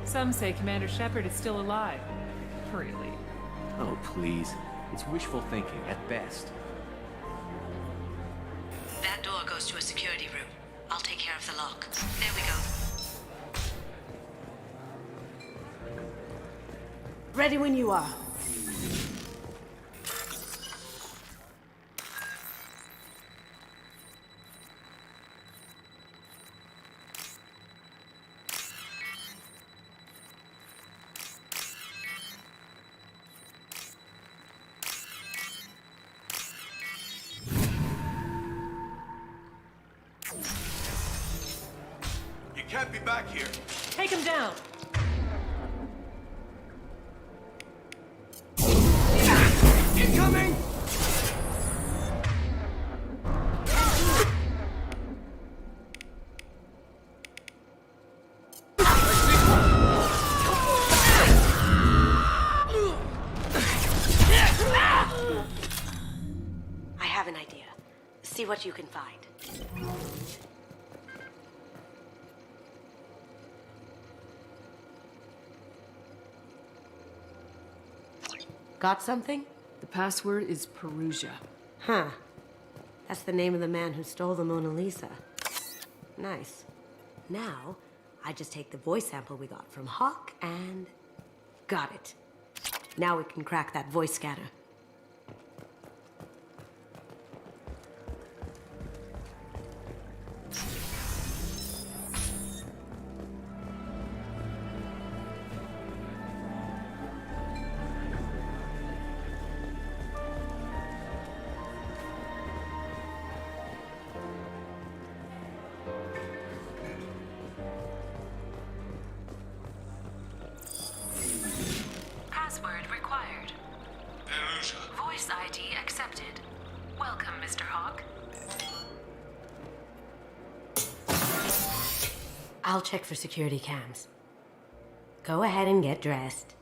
Some say Commander Shepard is still alive. Really? Oh, please. It's wishful thinking, at best. That door goes to a security room. I'll take care of the lock. There we go. Ready when you are. You can't be back here. Take him down! Incoming! I have an idea. See what you can find. Got something? The password is Perugia. Huh. That's the name of the man who stole the Mona Lisa. Nice. Now, I just take the voice sample we got from Hawk and... got it. Now we can crack that voice scanner. Password required. Voice ID accepted. Welcome, Mr. Hawk. I'll check for security cams. Go ahead and get dressed.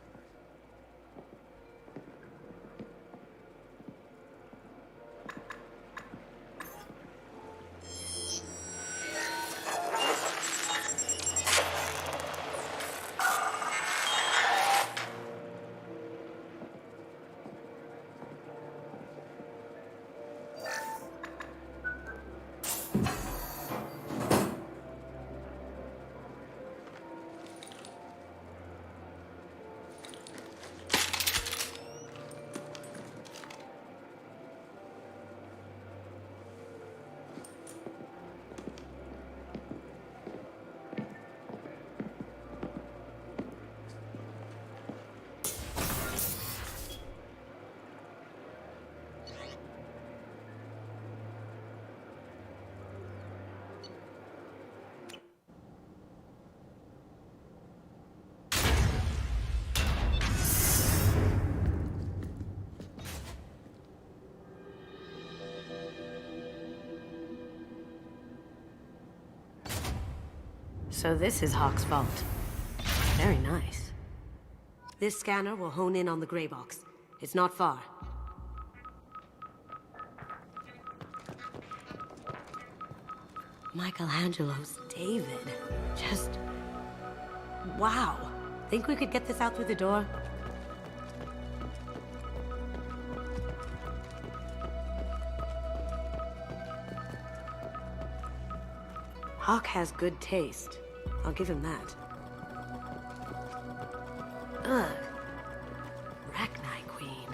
So this is Hawk's vault. Very nice. This scanner will hone in on the gray box. It's not far. Michelangelo's David. Just... wow. Think we could get this out through the door? Hawk has good taste. I'll give him that. Ugh. Rachni Queen.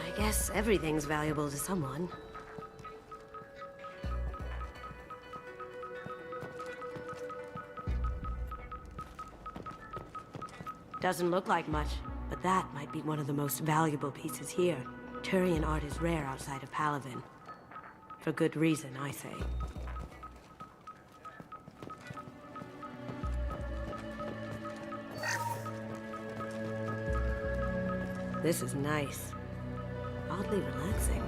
I guess everything's valuable to someone. Doesn't look like much, but that might be one of the most valuable pieces here. Turian art is rare outside of Palavin. For good reason, I say. this is nice. Oddly relaxing.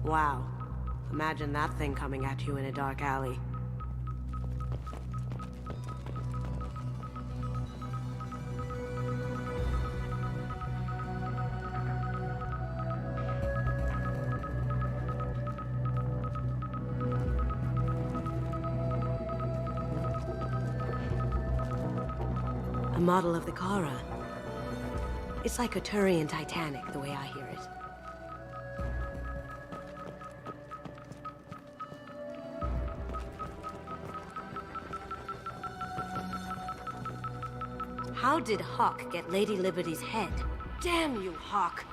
Wow. Imagine that thing coming at you in a dark alley. A model of the Kara. It's like a Turian Titanic, the way I hear it. How did Hawk get Lady Liberty's head? Damn you, Hawk!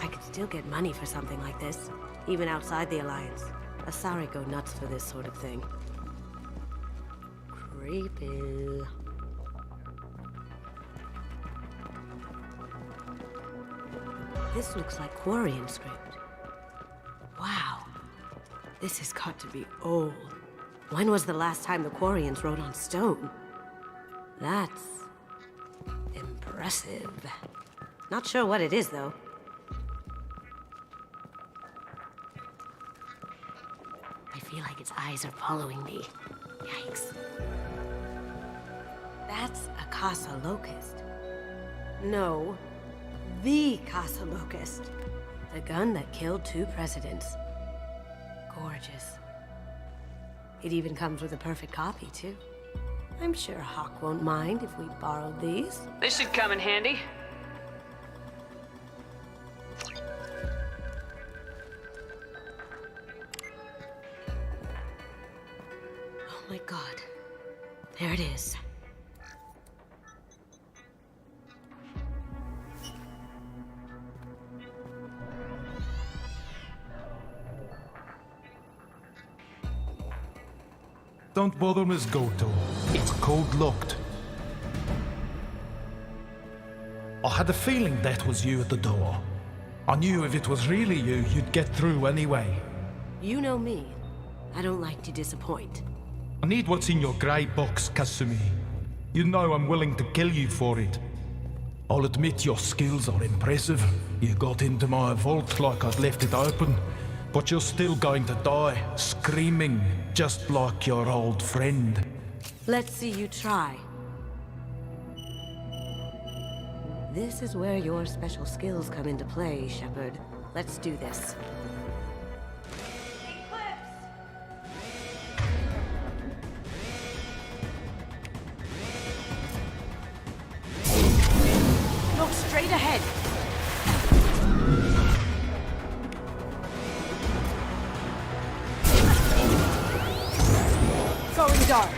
I could still get money for something like this, even outside the Alliance. Asari go nuts for this sort of thing. Creepy. This looks like Quarian script. Wow. This has got to be old. When was the last time the Quarians wrote on stone? That's impressive. Not sure what it is, though. I feel like its eyes are following me. Yikes. That's a Casa Locust. No. The Casa Locust. The gun that killed 2 presidents. Gorgeous. It even comes with a perfect copy, too. I'm sure Hawk won't mind if we borrowed these. This should come in handy. Oh my god. There it is. Don't bother, Miss Goto. It's code-locked. I had a feeling that was you at the door. I knew if it was really you, you'd get through anyway. You know me. I don't like to disappoint. I need what's in your grey box, Kasumi. You know I'm willing to kill you for it. I'll admit your skills are impressive. You got into my vault like I'd left it open. But you're still going to die, screaming, just like your old friend. Let's see you try. This is where your special skills come into play, Shepard. Let's do this. Look straight ahead. Going dark.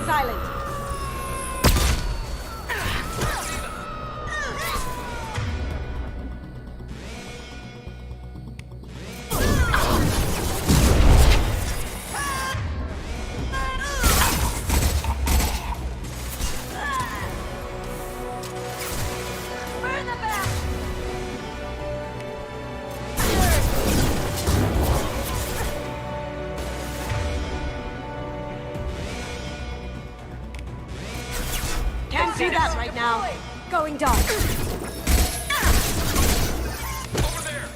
Silent. Can't do that right now. Going dark. Over there!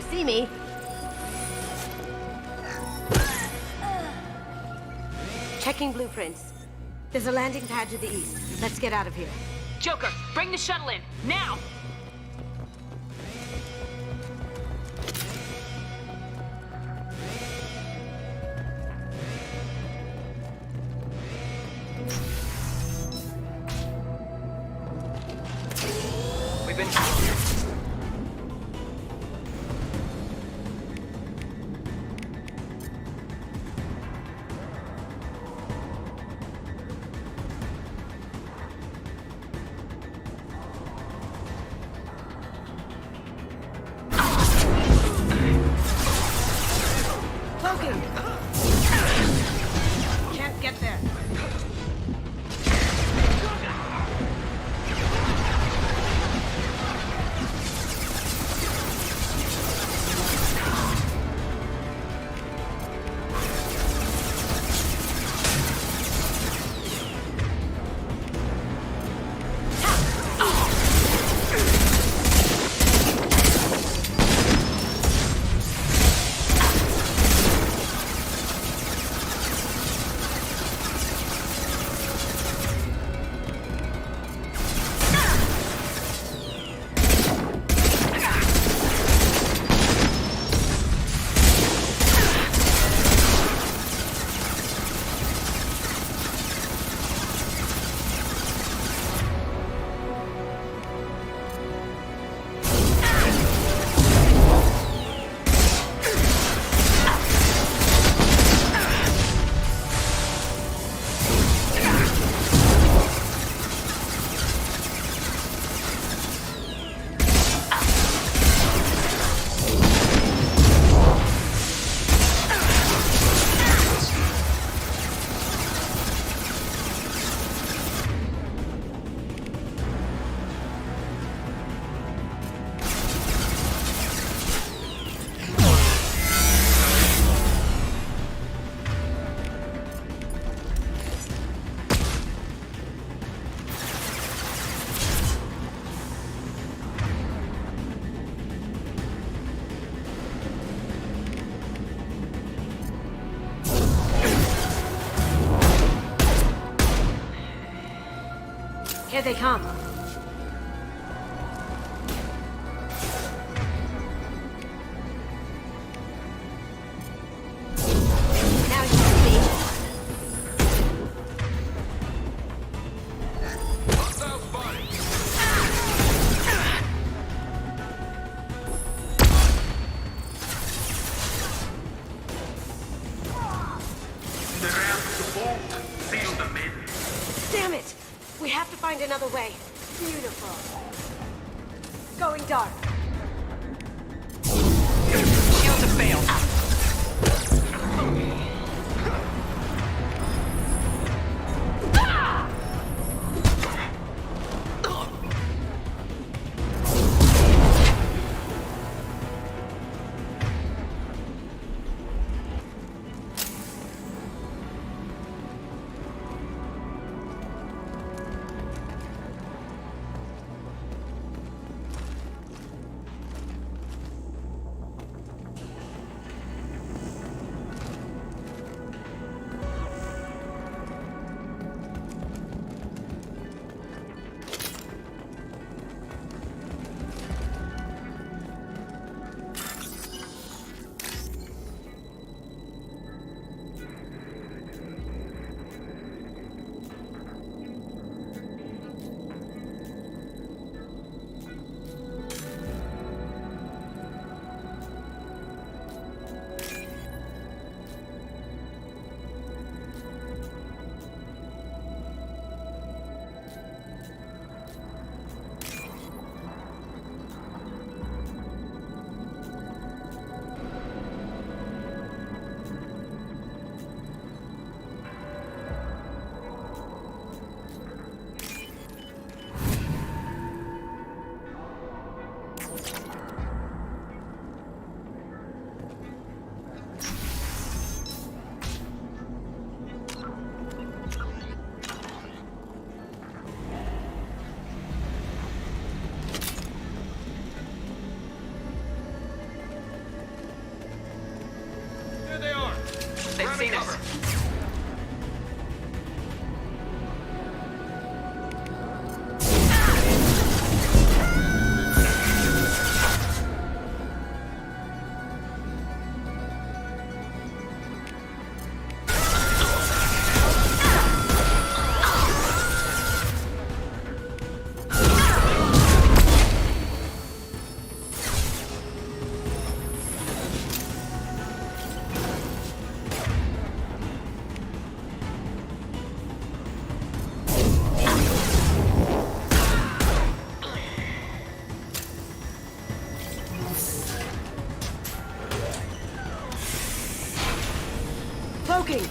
you see me. Checking blueprints. There's a landing pad to the east. Let's get out of here. Joker, bring the shuttle in, now! We've been... Cloaking! Can't get there. Here they come. Now you see me. Damn it! We have to find another way. Beautiful. Going dark. Shields have failed. smoking!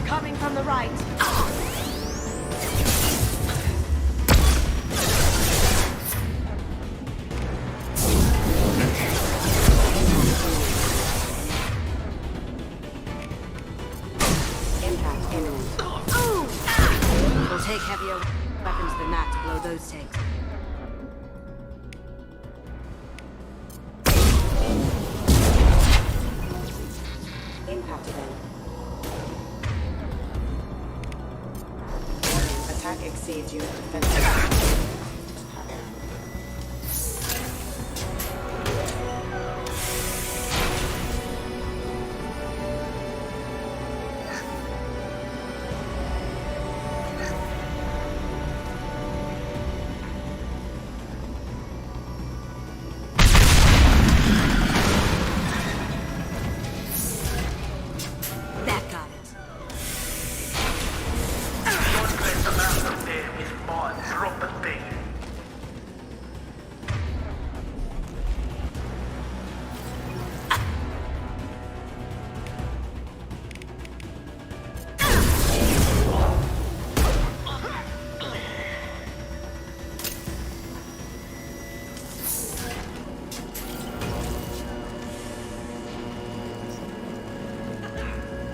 Coming from the right. Impact imminent. We'll take heavier weapons than that to blow those tanks. Impact event. Attack exceeds unit defense. That got it. Don't let the master there with mod. Drop the thing.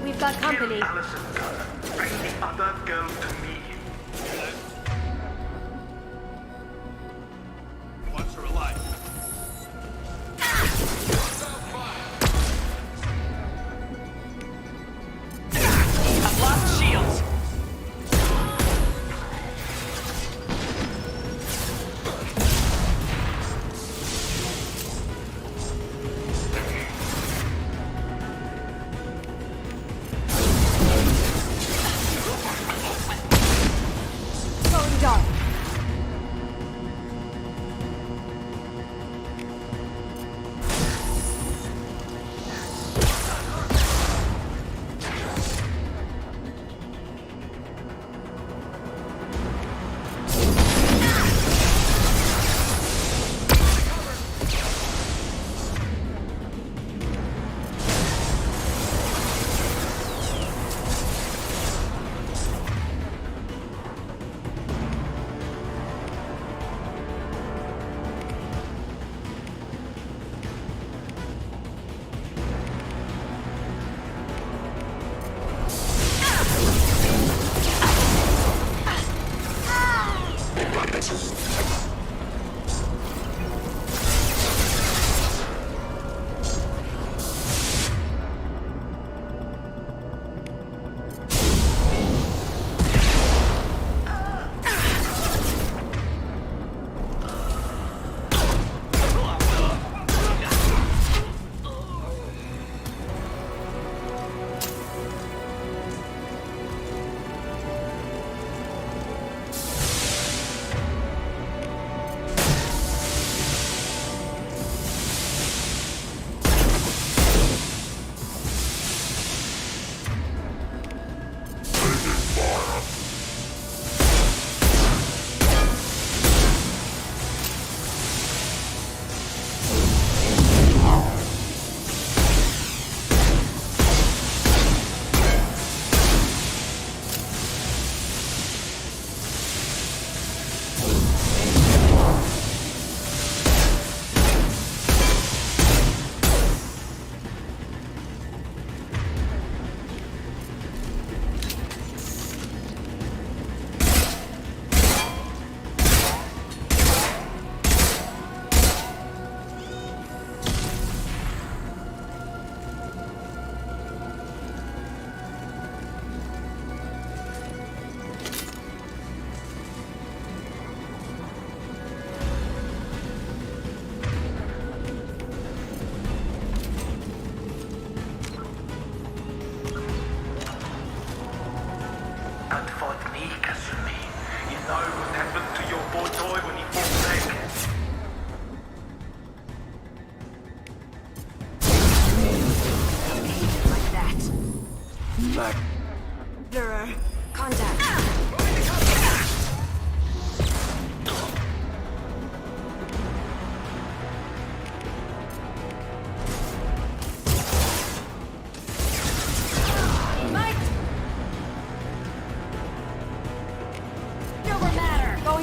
We've got company. Kill Allison, sir. Bring the other girl to me. Wants her alive. I've lost shields. Going dark.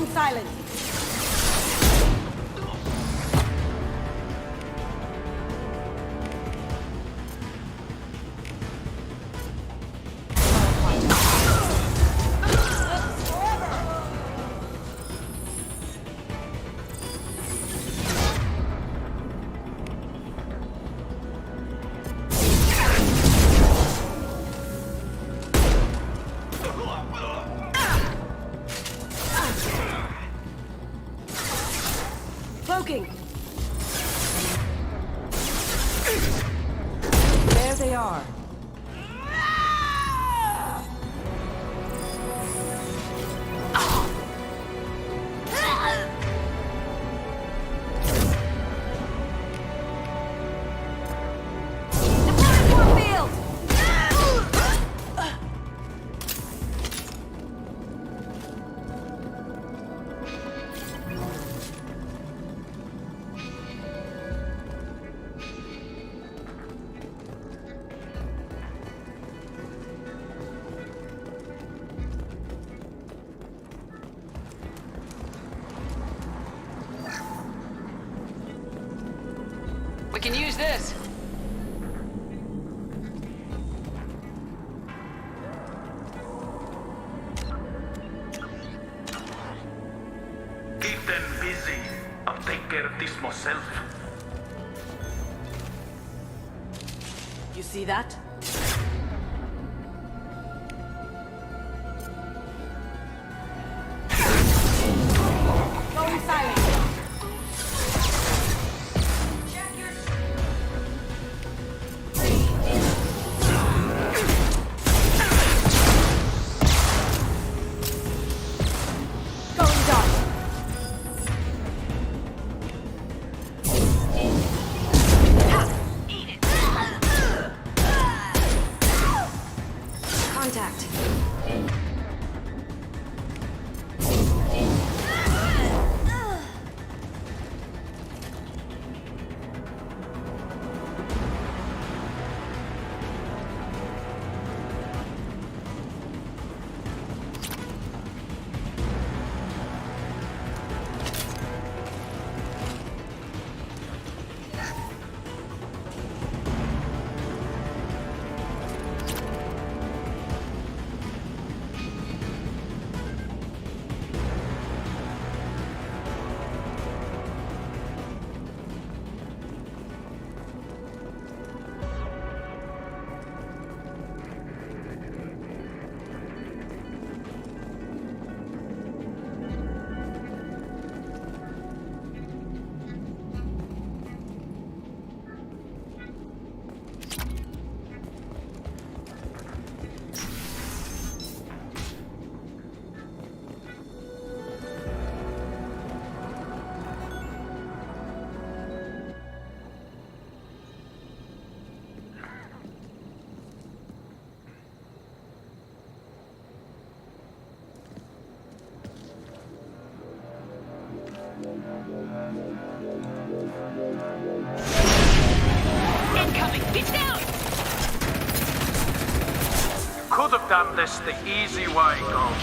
Going silent. Cloaking. There they are. We can use this. Keep them busy. I'll take care of this myself. You see that? Going silent. Going dark. Contact. Incoming! Get down! Could have done this the easy way, Gold.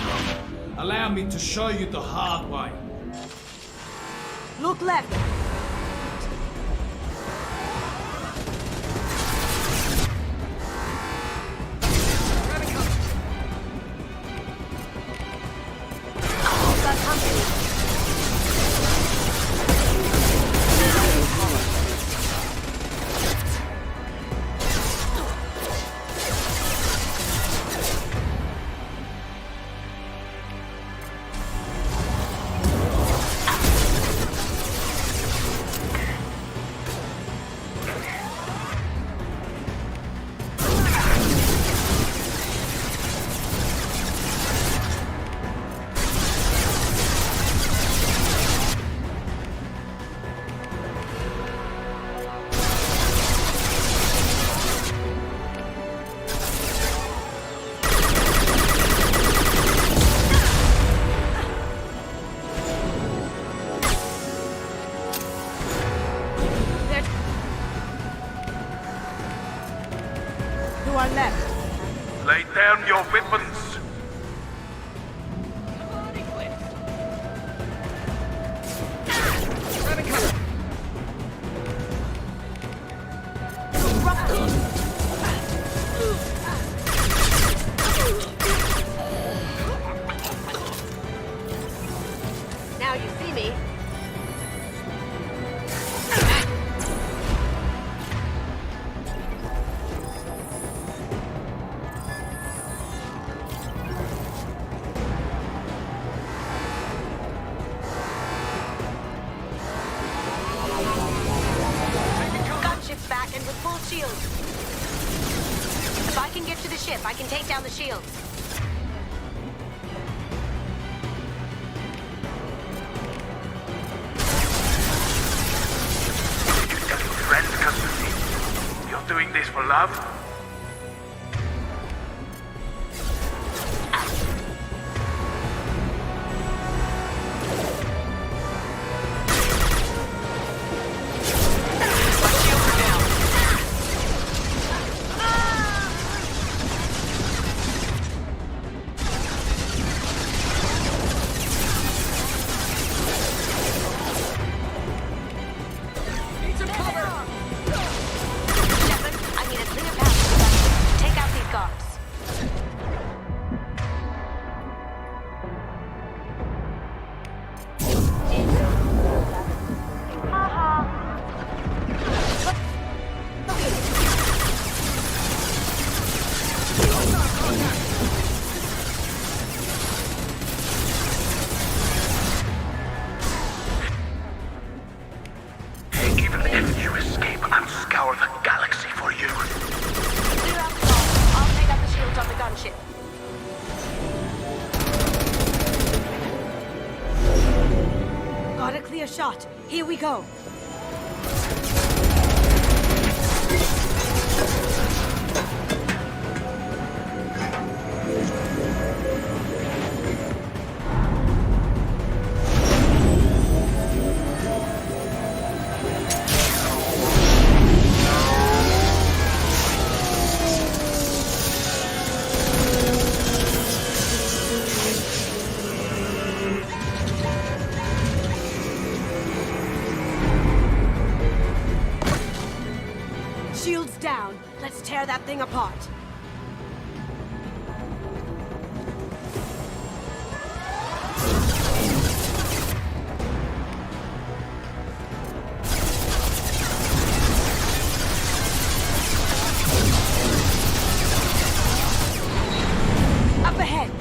Allow me to show you the hard way. Look left. Got company. now you see me. Gunship's back and with full shield. If I can get to the ship, I can take down the shields. Friends, Cassidy. You're doing this for love? Even if you escape, I'll scour the galaxy for you. Clear out the guards. I'll take out the shields on the gunship. Got a clear shot. Here we go. Shields down. Let's tear that thing apart. Up ahead.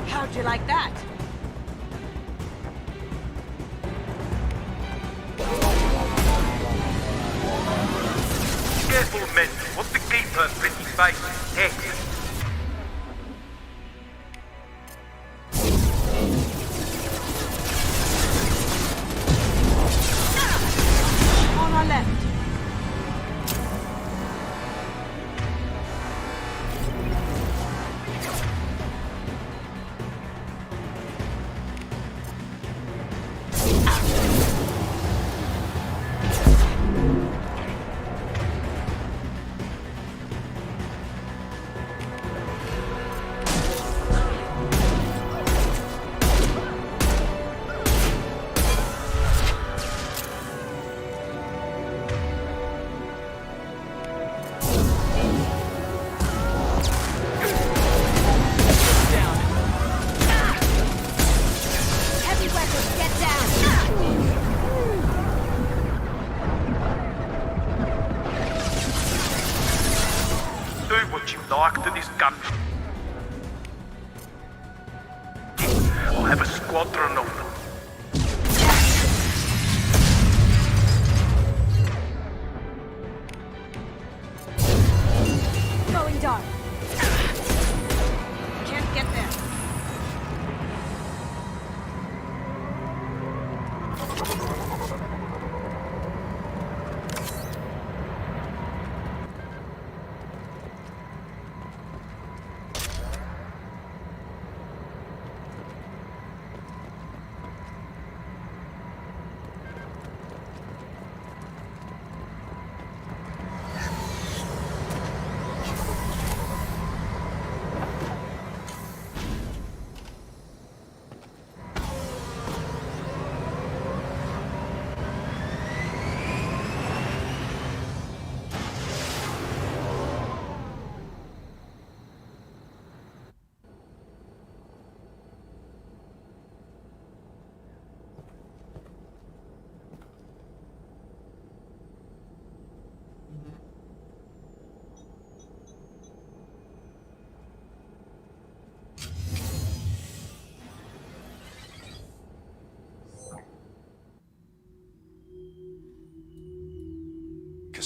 How'd you like that? Careful, men. What the keeper, pretty face? Heck. On our left. Do what you like to this gun. I'll have a squadron of them. Going dark. Can't get there.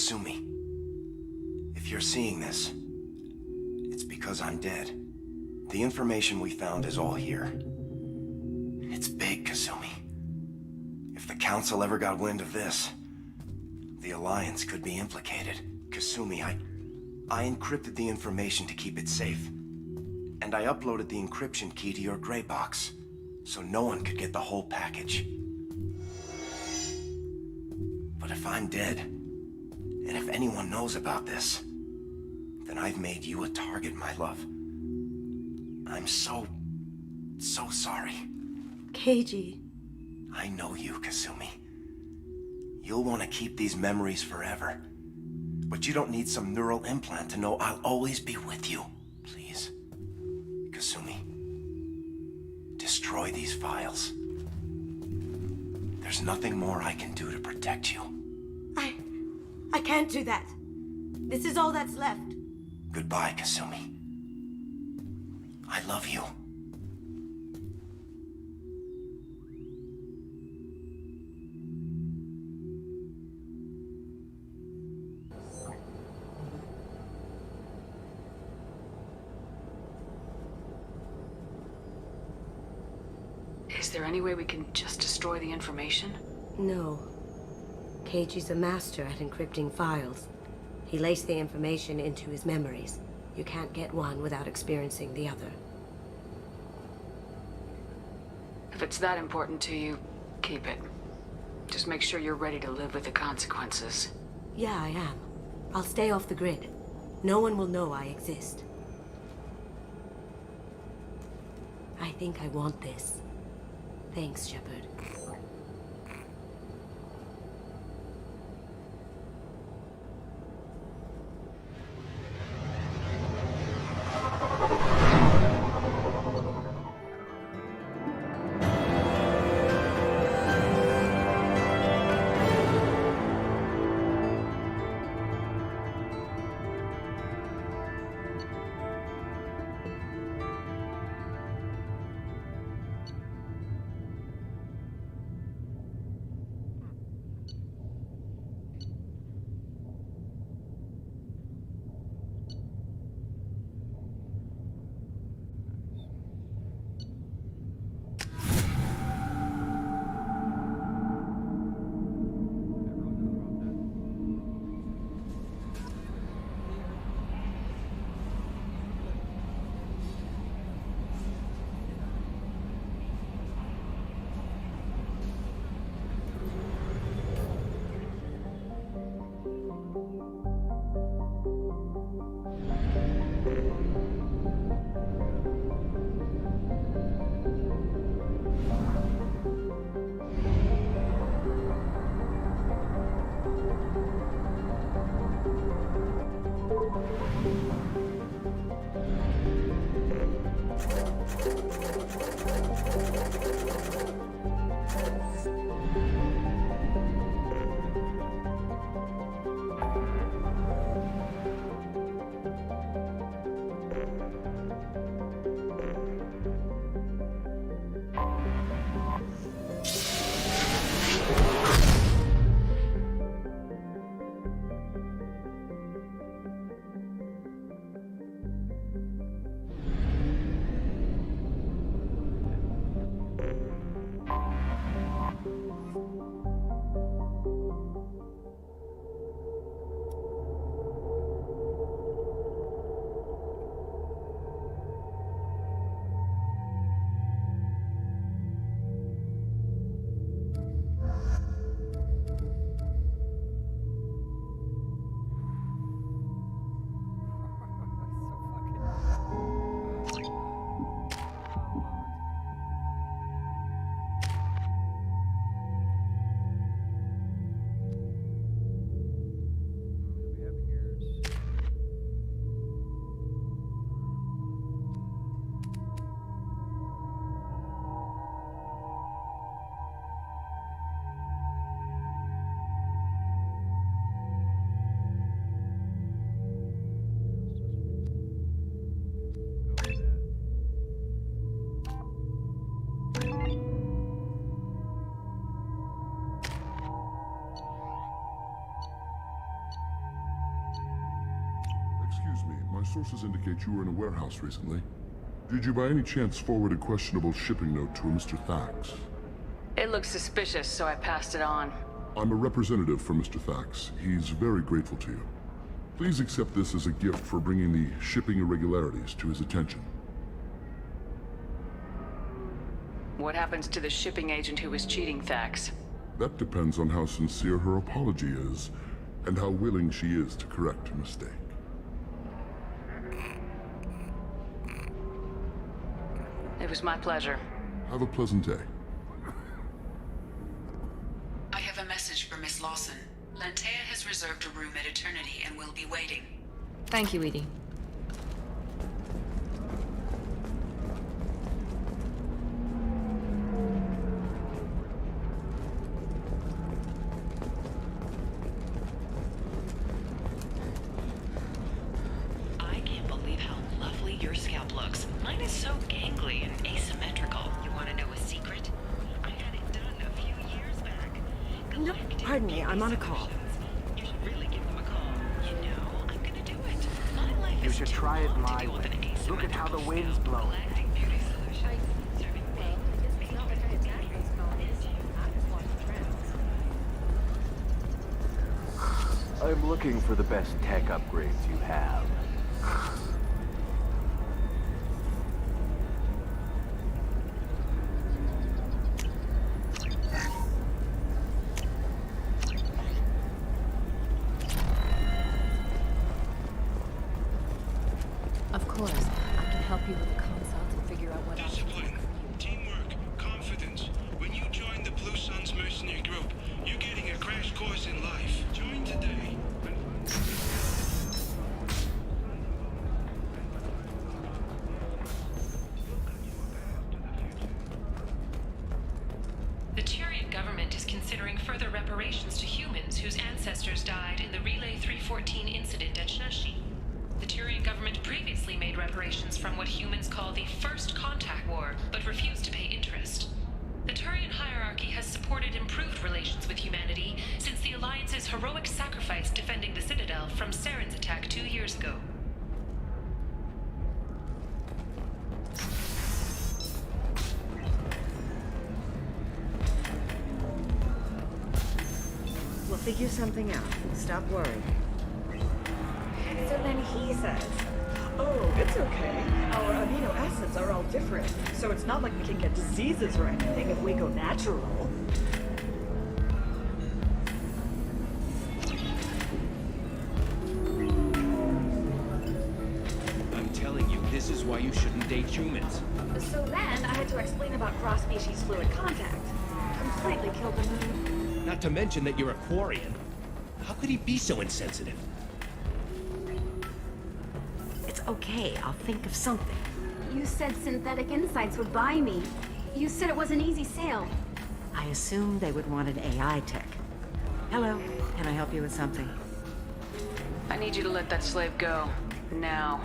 Kasumi, if you're seeing this, it's because I'm dead. The information we found is all here. It's big, Kasumi. If the Council ever got wind of this, the Alliance could be implicated. Kasumi, I encrypted the information to keep it safe. And I uploaded the encryption key to your gray box, so no one could get the whole package. But if I'm dead, and if anyone knows about this, then I've made you a target, my love. I'm so sorry. Keiji. I know you, Kasumi. You'll want to keep these memories forever. But you don't need some neural implant to know I'll always be with you. Please, Kasumi, destroy these files. There's nothing more I can do to protect you. I can't do that. This is all that's left. Goodbye, Kasumi. I love you. Is there any way we can just destroy the information? No. Keiji's a master at encrypting files. He laced the information into his memories. You can't get one without experiencing the other. If it's that important to you, keep it. Just make sure you're ready to live with the consequences. Yeah, I am. I'll stay off the grid. No one will know I exist. I think I want this. Thanks, Shepard. sources indicate you were in a warehouse recently. Did you by any chance forward a questionable shipping note to a Mr. Thax? It looked suspicious, so I passed it on. I'm a representative for Mr. Thax. He's very grateful to you. Please accept this as a gift for bringing the shipping irregularities to his attention. What happens to the shipping agent who was cheating Thax? That depends on how sincere her apology is, and how willing she is to correct a mistake. It was my pleasure. Have a pleasant day. I have a message for Miss Lawson. Lantea has reserved a room at Eternity and will be waiting. Thank you, Edie. I can't believe how lovely your scalp looks. Mine is so gangly and asymmetrical. You want to know a secret? I had it done a few years back. No, pardon me, I'm on a call. You should really give them a call. You know, I'm gonna do it. My life You is should too try it long to my deal with way. an Look at how the asymmetrical wind's scalp. blowing. Galactic beauty solution. Serving I'm looking for the best tech upgrades you have. Of course, I can help you with the consult and figure out what Discipline, teamwork, confidence. When you join the Blue Suns mercenary group, you're getting a crash course in life. Join today. The Tyrian government is considering further reparations to humans whose ancestors died in the Relay 314 incident at Shashi. The Tyrian government previously made reparations from what humans call the First Contact War, but refused to pay interest. The Turian hierarchy has supported improved relations with humanity since the Alliance's heroic sacrifice defending the Citadel from Saren's attack 2 years ago. We'll figure something out. Stop worrying. So then he says, Oh, it's okay. Our amino acids are all different, so it's not like we can get diseases or anything if we go natural. I'm telling you, this is why you shouldn't date humans. So then I had to explain about cross-species fluid contact. Completely killed the mood. Not to mention that you're a Quarian. How could he be so insensitive? it's okay. I'll think of something. You said Synthetic Insights would buy me. You said it was an easy sale. I assumed they would want an AI tech. Hello, can I help you with something? I need you to let that slave go. Now.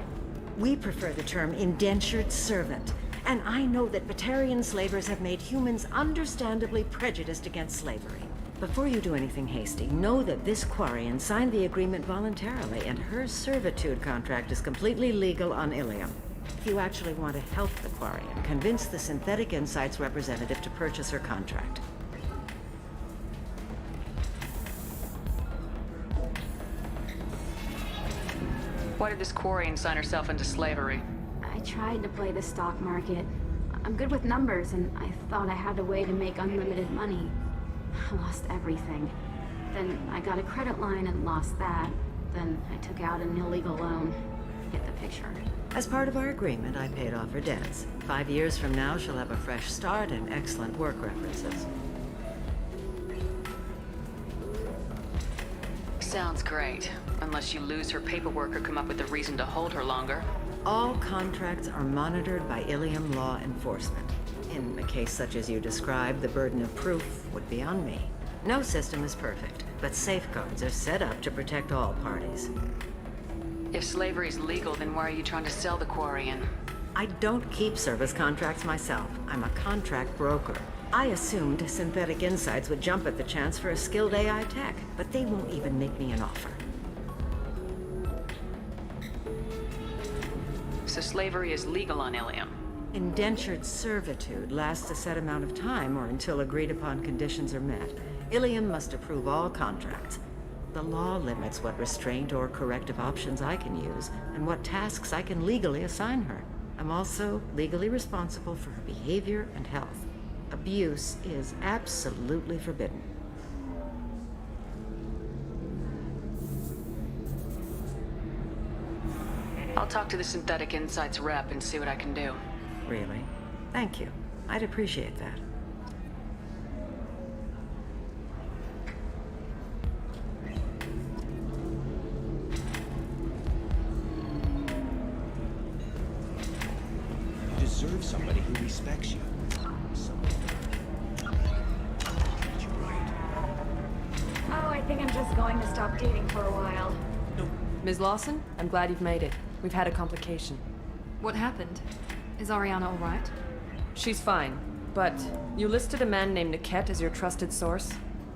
We prefer the term indentured servant. And I know that Batarian slavers have made humans understandably prejudiced against slavery. Before you do anything hasty, know that this Quarian signed the agreement voluntarily, and her servitude contract is completely legal on Ilium. If you actually want to help the Quarian, convince the Synthetic Insights representative to purchase her contract. Why did this Quarian sign herself into slavery? I tried to play the stock market. I'm good with numbers, and I thought I had a way to make unlimited money. I lost everything. Then I got a credit line and lost that. Then I took out an illegal loan. Get the picture. As part of our agreement, I paid off her debts. 5 years from now, she'll have a fresh start and excellent work references. Sounds great. Unless you lose her paperwork or come up with a reason to hold her longer. All contracts are monitored by Ilium law enforcement. In a case such as you described, the burden of proof would be on me. No system is perfect, but safeguards are set up to protect all parties. If slavery is legal, then why are you trying to sell the Quarian? I don't keep service contracts myself. I'm a contract broker. I assumed Synthetic Insights would jump at the chance for a skilled AI tech, but they won't even make me an offer. so slavery is legal on Ilium. Indentured servitude lasts a set amount of time or until agreed-upon conditions are met. Ilium must approve all contracts. The law limits what restraint or corrective options I can use and what tasks I can legally assign her. I'm also legally responsible for her behavior and health. Abuse is absolutely forbidden. I'll talk to the Synthetic Insights rep and see what I can do. Really? Thank you. I'd appreciate that. You deserve somebody who respects you. Oh, I think I'm just going to stop dating for a while. Ms. Lawson, I'm glad you've made it. We've had a complication. What happened? Is Ariana all right? She's fine, but you listed a man named Niket as your trusted source.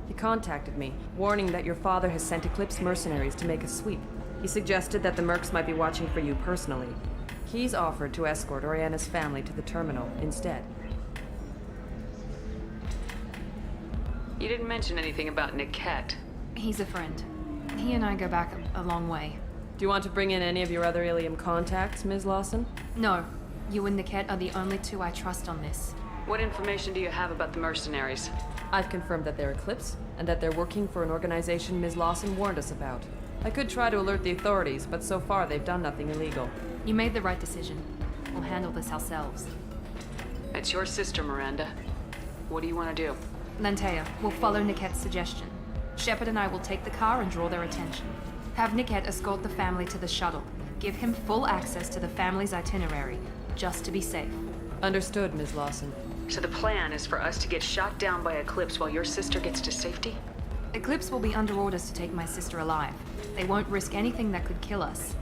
He contacted me, warning that your father has sent Eclipse mercenaries to make a sweep. He suggested that the mercs might be watching for you personally. He's offered to escort Oriana's family to the terminal instead. You didn't mention anything about Niket. He's a friend. He and I go back a long way. Do you want to bring in any of your other Ilium contacts, Ms. Lawson? No. You and Niket are the only two I trust on this. What information do you have about the mercenaries? I've confirmed that they're Eclipse, and that they're working for an organization Ms. Lawson warned us about. I could try to alert the authorities, but so far they've done nothing illegal. You made the right decision. We'll handle this ourselves. It's your sister, Miranda. What do you want to do? Lantea, we'll follow Niket's suggestion. Shepard and I will take the car and draw their attention. Have Niket escort the family to the shuttle. Give him full access to the family's itinerary, just to be safe. Understood, Ms. Lawson. So the plan is for us to get shot down by Eclipse while your sister gets to safety? Eclipse will be under orders to take my sister alive. They won't risk anything that could kill us.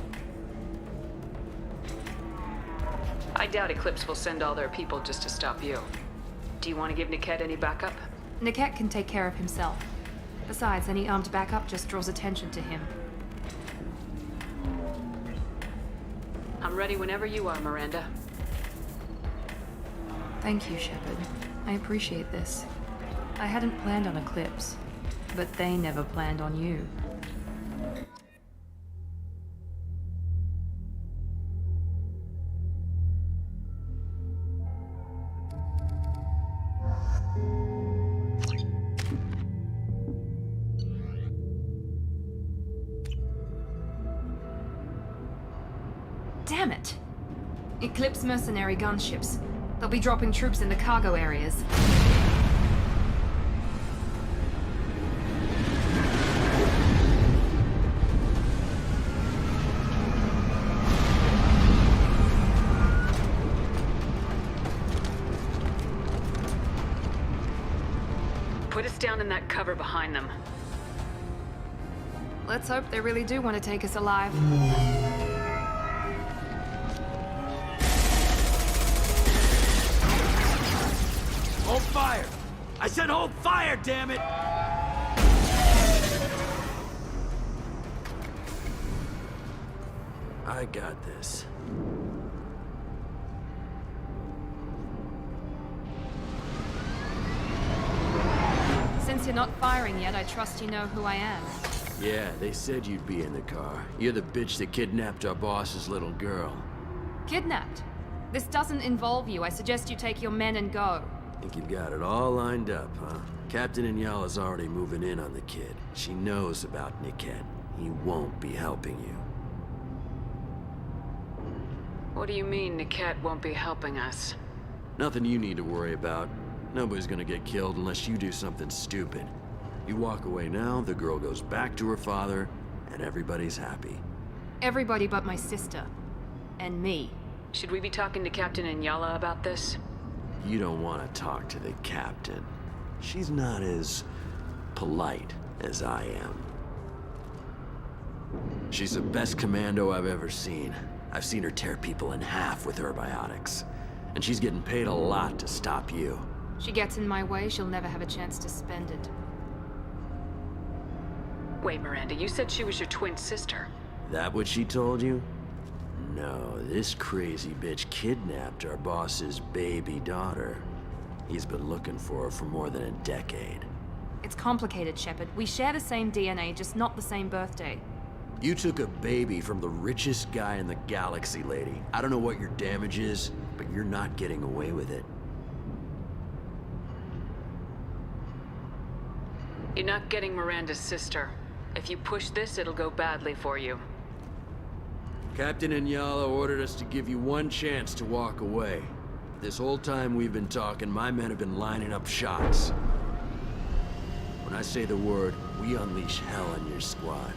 I doubt Eclipse will send all their people just to stop you. Do you want to give Niket any backup? Niket can take care of himself. Besides, any armed backup just draws attention to him. I'm ready whenever you are, Miranda. Thank you, Shepard. I appreciate this. I hadn't planned on Eclipse, but they never planned on you. Damn it! Eclipse mercenary gunships. They'll be dropping troops in the cargo areas. Put us down in that cover behind them. Let's hope they really do want to take us alive. Hold fire! I said hold fire, damn it! I got this. Since you're not firing yet, I trust you know who I am. Yeah, they said you'd be in the car. You're the bitch that kidnapped our boss's little girl. Kidnapped? This doesn't involve you. I suggest you take your men and go. Think you've got it all lined up, huh? Captain Inyala's already moving in on the kid. She knows about Niket. He won't be helping you. What do you mean Niket won't be helping us? Nothing you need to worry about. Nobody's gonna get killed unless you do something stupid. You walk away now, the girl goes back to her father, and everybody's happy. Everybody but my sister. And me. Should we be talking to Captain Inyala about this? You don't want to talk to the captain. She's not as polite as I am. She's the best commando I've ever seen. I've seen her tear people in half with her biotics. And she's getting paid a lot to stop you. She gets in my way, she'll never have a chance to spend it. Wait, Miranda, you said she was your twin sister. That what she told you? No, this crazy bitch kidnapped our boss's baby daughter. He's been looking for her for more than a decade. It's complicated, Shepard. We share the same DNA, just not the same birthday. You took a baby from the richest guy in the galaxy, lady. I don't know what your damage is, but you're not getting away with it. You're not getting Miranda's sister. If you push this, it'll go badly for you. Captain Inyala ordered us to give you one chance to walk away. This whole time we've been talking, my men have been lining up shots. When I say the word, we unleash hell on your squad.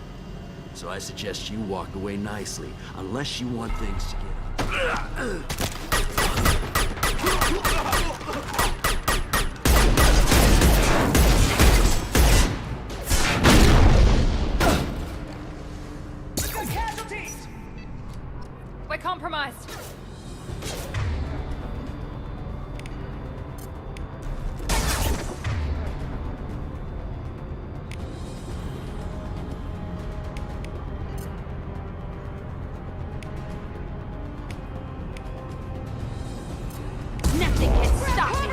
So I suggest you walk away nicely, unless you want things to get... We're compromised. Nothing can stop me!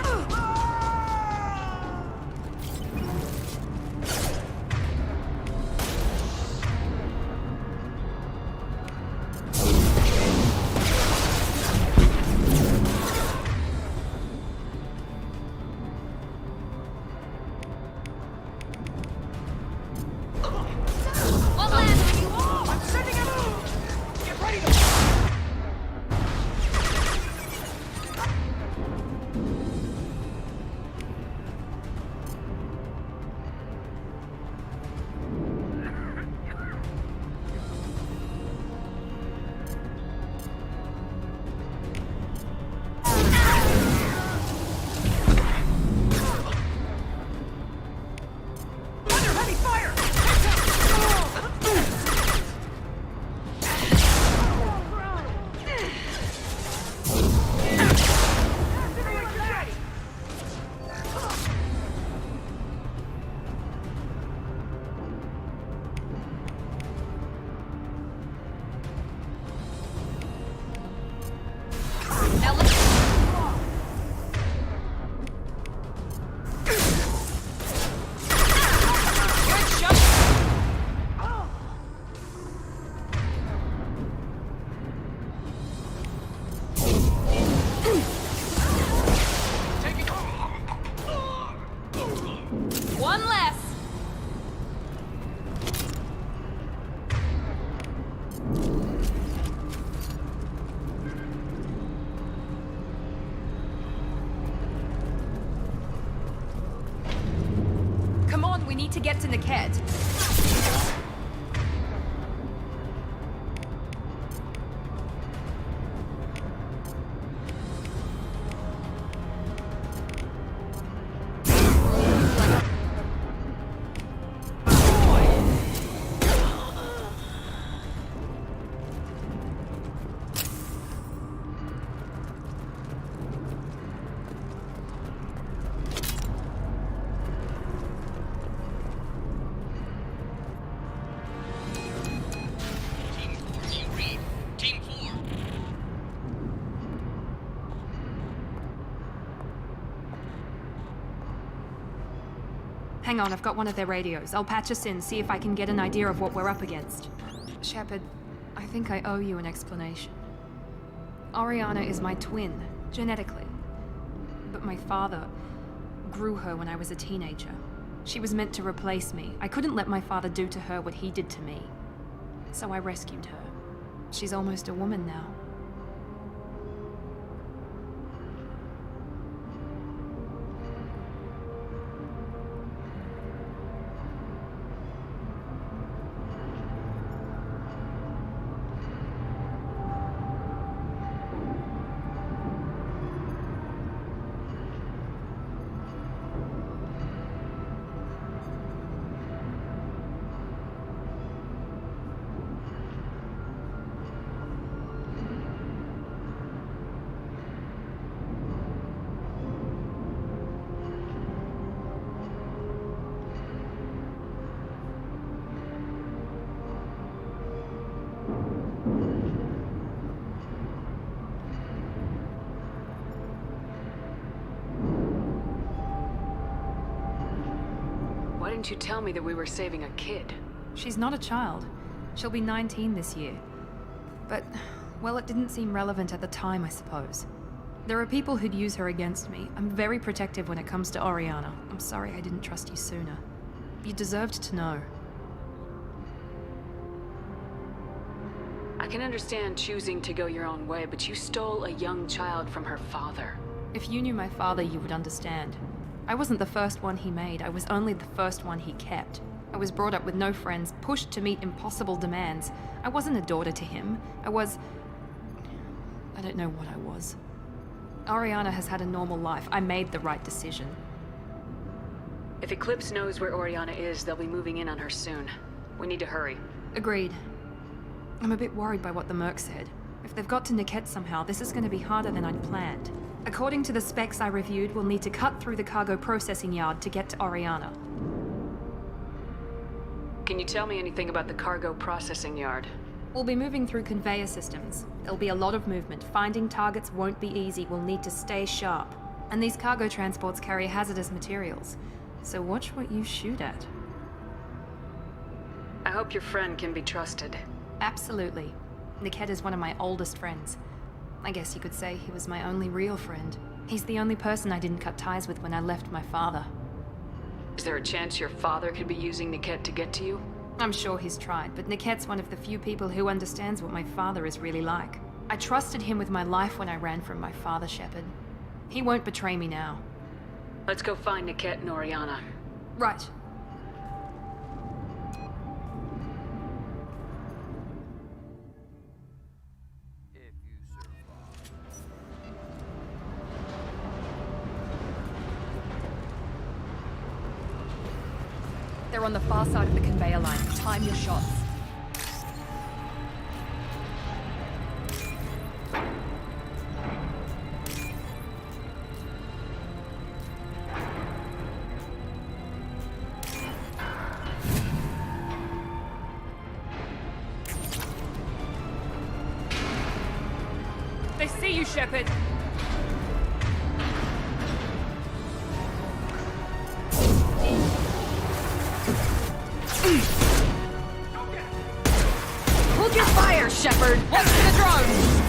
One less. Come on, we need to get to Niket. Hang on, I've got one of their radios. I'll patch us in, see if I can get an idea of what we're up against. Shepard, I think I owe you an explanation. Oriana is my twin, genetically. But my father grew her when I was a teenager. She was meant to replace me. I couldn't let my father do to her what he did to me. So I rescued her. She's almost a woman now. Why didn't you tell me that we were saving a kid? She's not a child. She'll be 19 this year. But, well, it didn't seem relevant at the time, I suppose. There are people who'd use her against me. I'm very protective when it comes to Oriana. I'm sorry I didn't trust you sooner. You deserved to know. I can understand choosing to go your own way, but you stole a young child from her father. If you knew my father, you would understand. I wasn't the first one he made. I was only the first one he kept. I was brought up with no friends, pushed to meet impossible demands. I wasn't a daughter to him. I don't know what I was. Oriana has had a normal life. I made the right decision. If Eclipse knows where Oriana is, they'll be moving in on her soon. We need to hurry. Agreed. I'm a bit worried by what the Merc said. If they've got to Niket somehow, this is going to be harder than I'd planned. According to the specs I reviewed, we'll need to cut through the cargo processing yard to get to Oriana. Can you tell me anything about the cargo processing yard? We'll be moving through conveyor systems. There'll be a lot of movement. Finding targets won't be easy. We'll need to stay sharp. And these cargo transports carry hazardous materials. So watch what you shoot at. I hope your friend can be trusted. Absolutely. Niket is one of my oldest friends. I guess you could say he was my only real friend. He's the only person I didn't cut ties with when I left my father. Is there a chance your father could be using Niket to get to you? I'm sure he's tried, but Niket's one of the few people who understands what my father is really like. I trusted him with my life when I ran from my father, Shepard. He won't betray me now. Let's go find Niket and Oriana. Right. They're on the far side of the conveyor line. Time your shots. They see you, Shepard. Hold your fire, Shepard! Watch for the drones!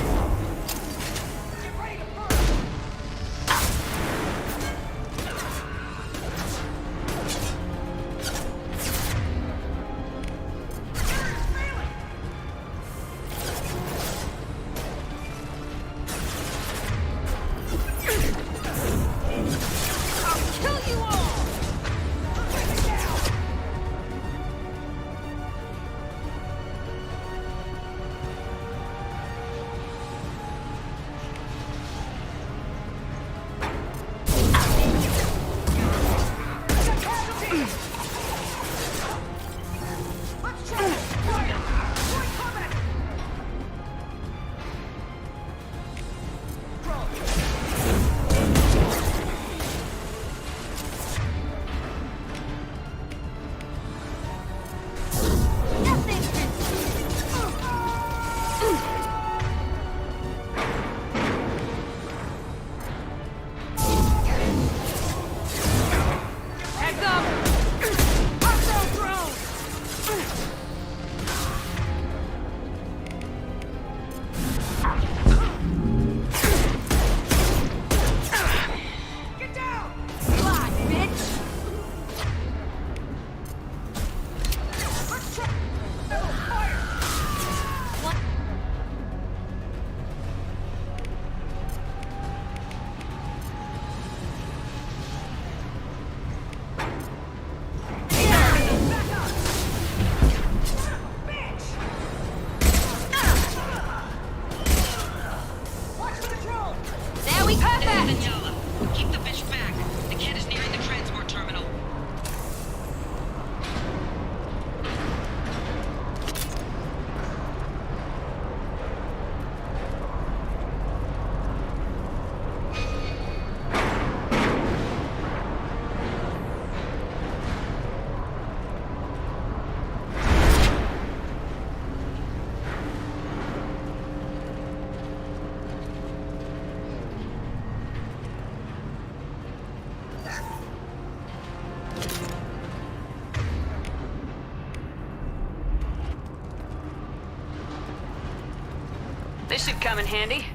This should come in handy.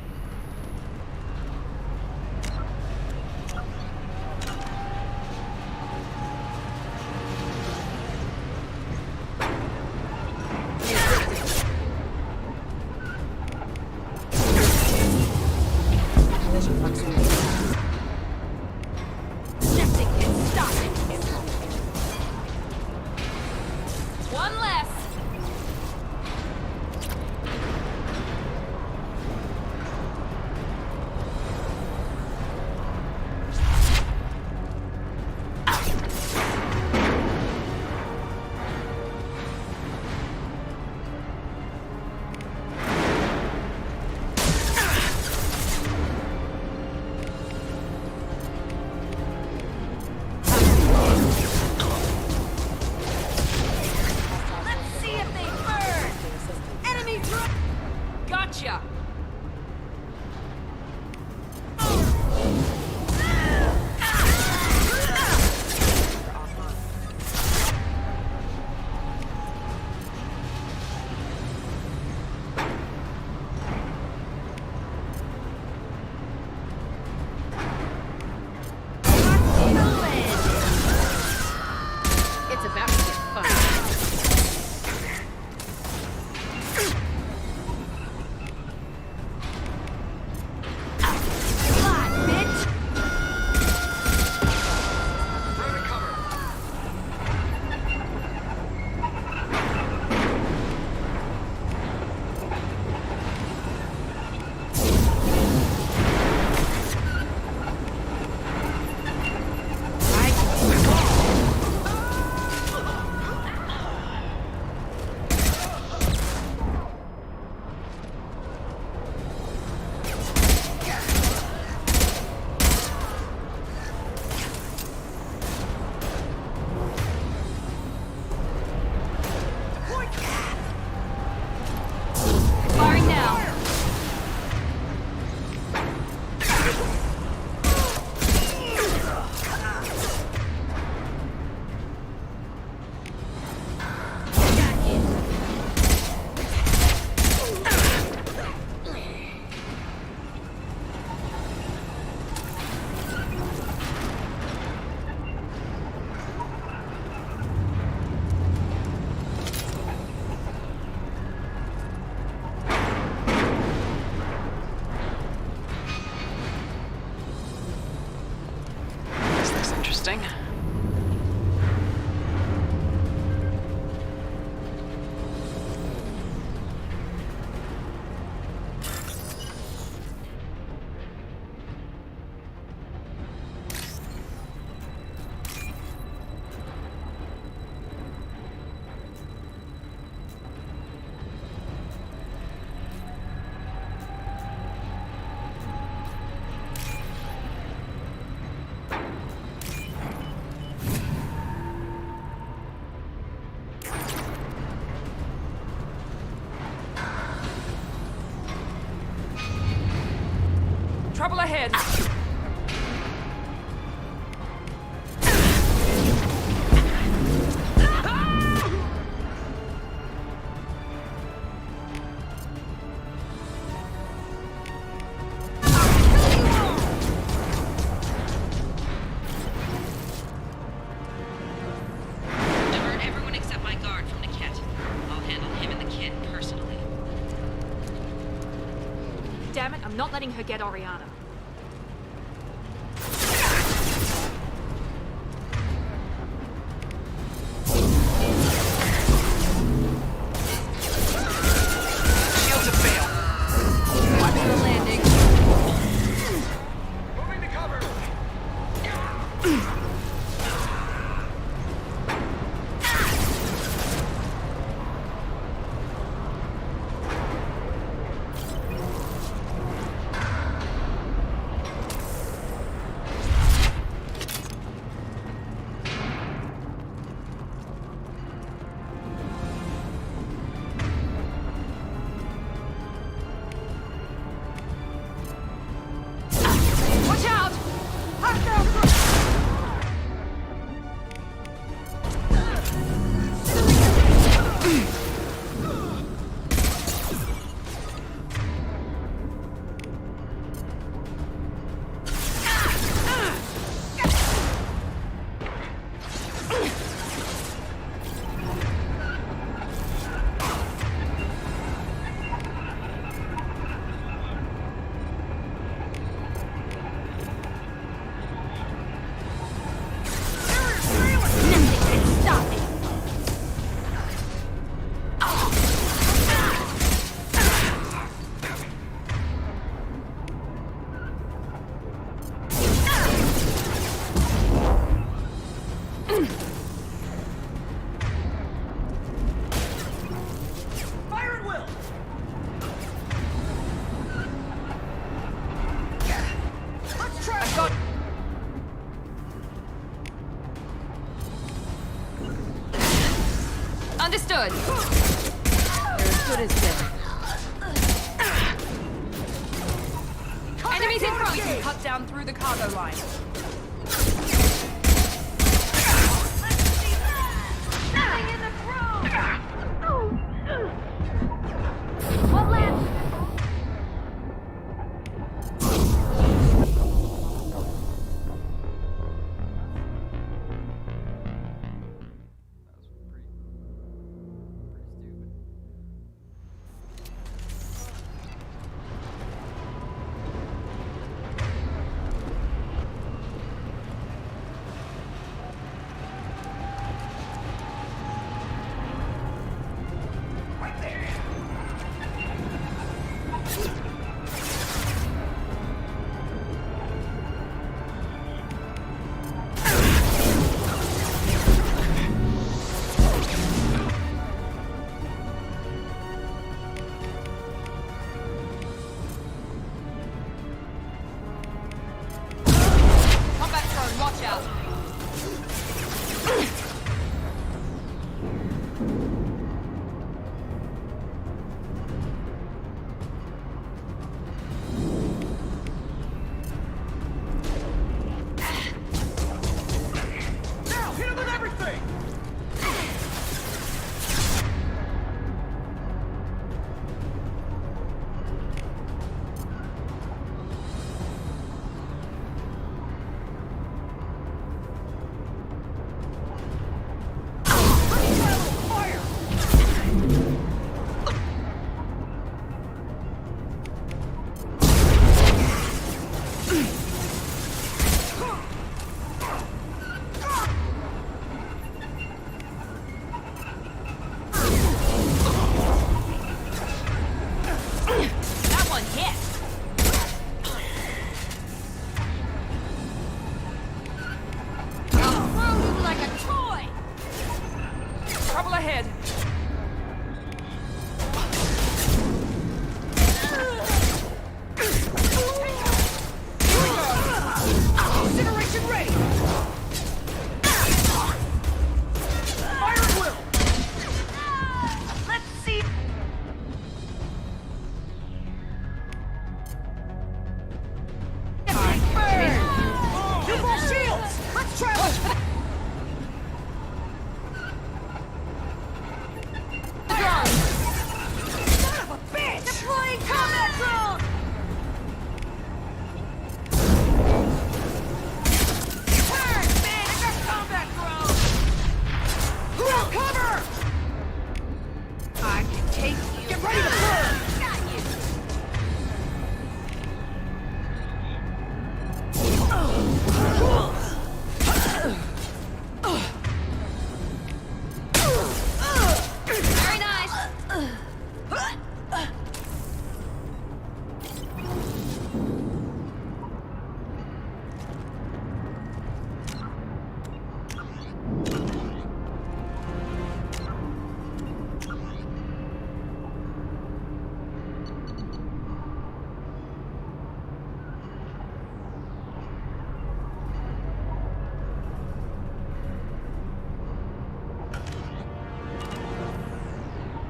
One less. Let's see if they burn. Enemy drone. Gotcha. It's about to get fun. Firing now. This looks interesting. Trouble ahead. Divert everyone except my guard from Niket. I'll handle him and the kid personally. Damn it, I'm not letting her get Oriana. Shields have failed. Watch the landing. Moving to cover. Understood. You're as good as dead. Enemies in front. We can cut down through the cargo line. Nothing in the room! What left? Watch out. Now, hit him with everything!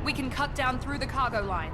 We can cut down through the cargo line.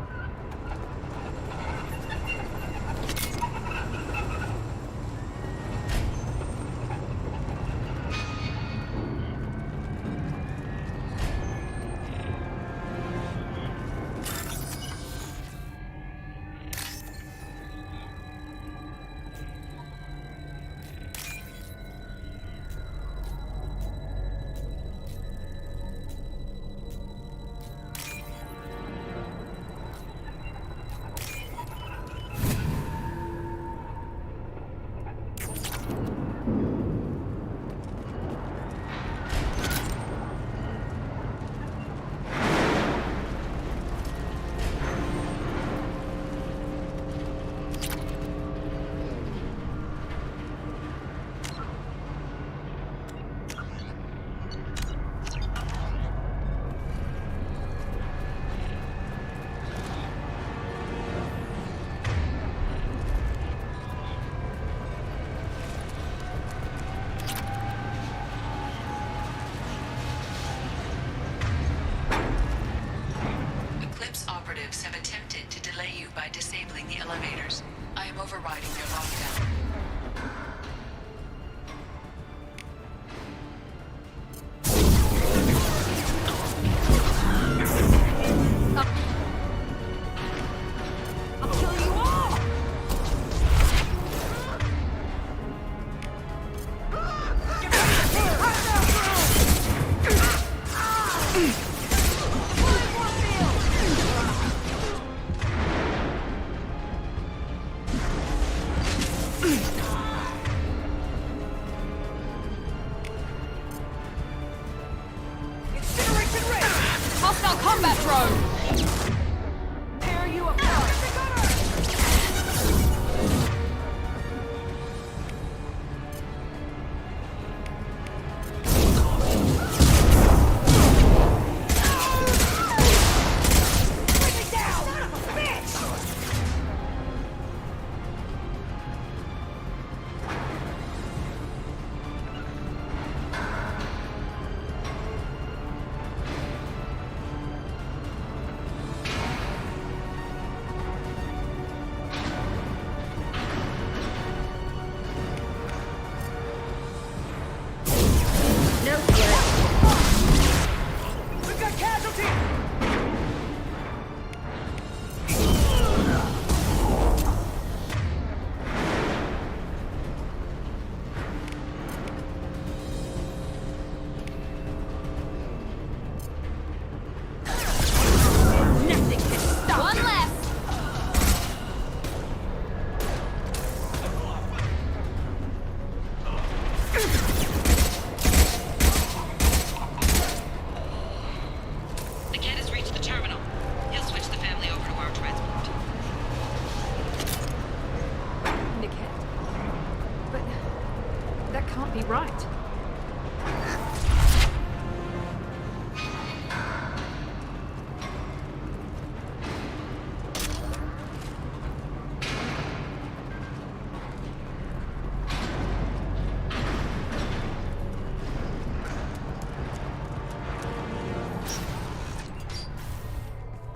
operatives have attempted to delay you by disabling the elevators. I am overriding their lockdown. Hostile combat drone! Tear you apart! Be right.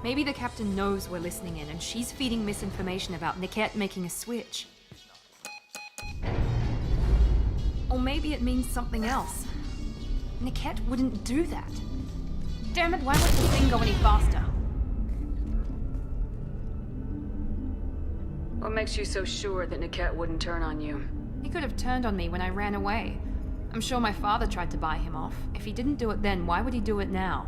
Maybe the captain knows we're listening in and she's feeding misinformation about Niket making a switch. Or maybe it means something else. Niket wouldn't do that. Damn it, why won't the thing go any faster? What makes you so sure that Niket wouldn't turn on you? He could have turned on me when I ran away. I'm sure my father tried to buy him off. If he didn't do it then, why would he do it now?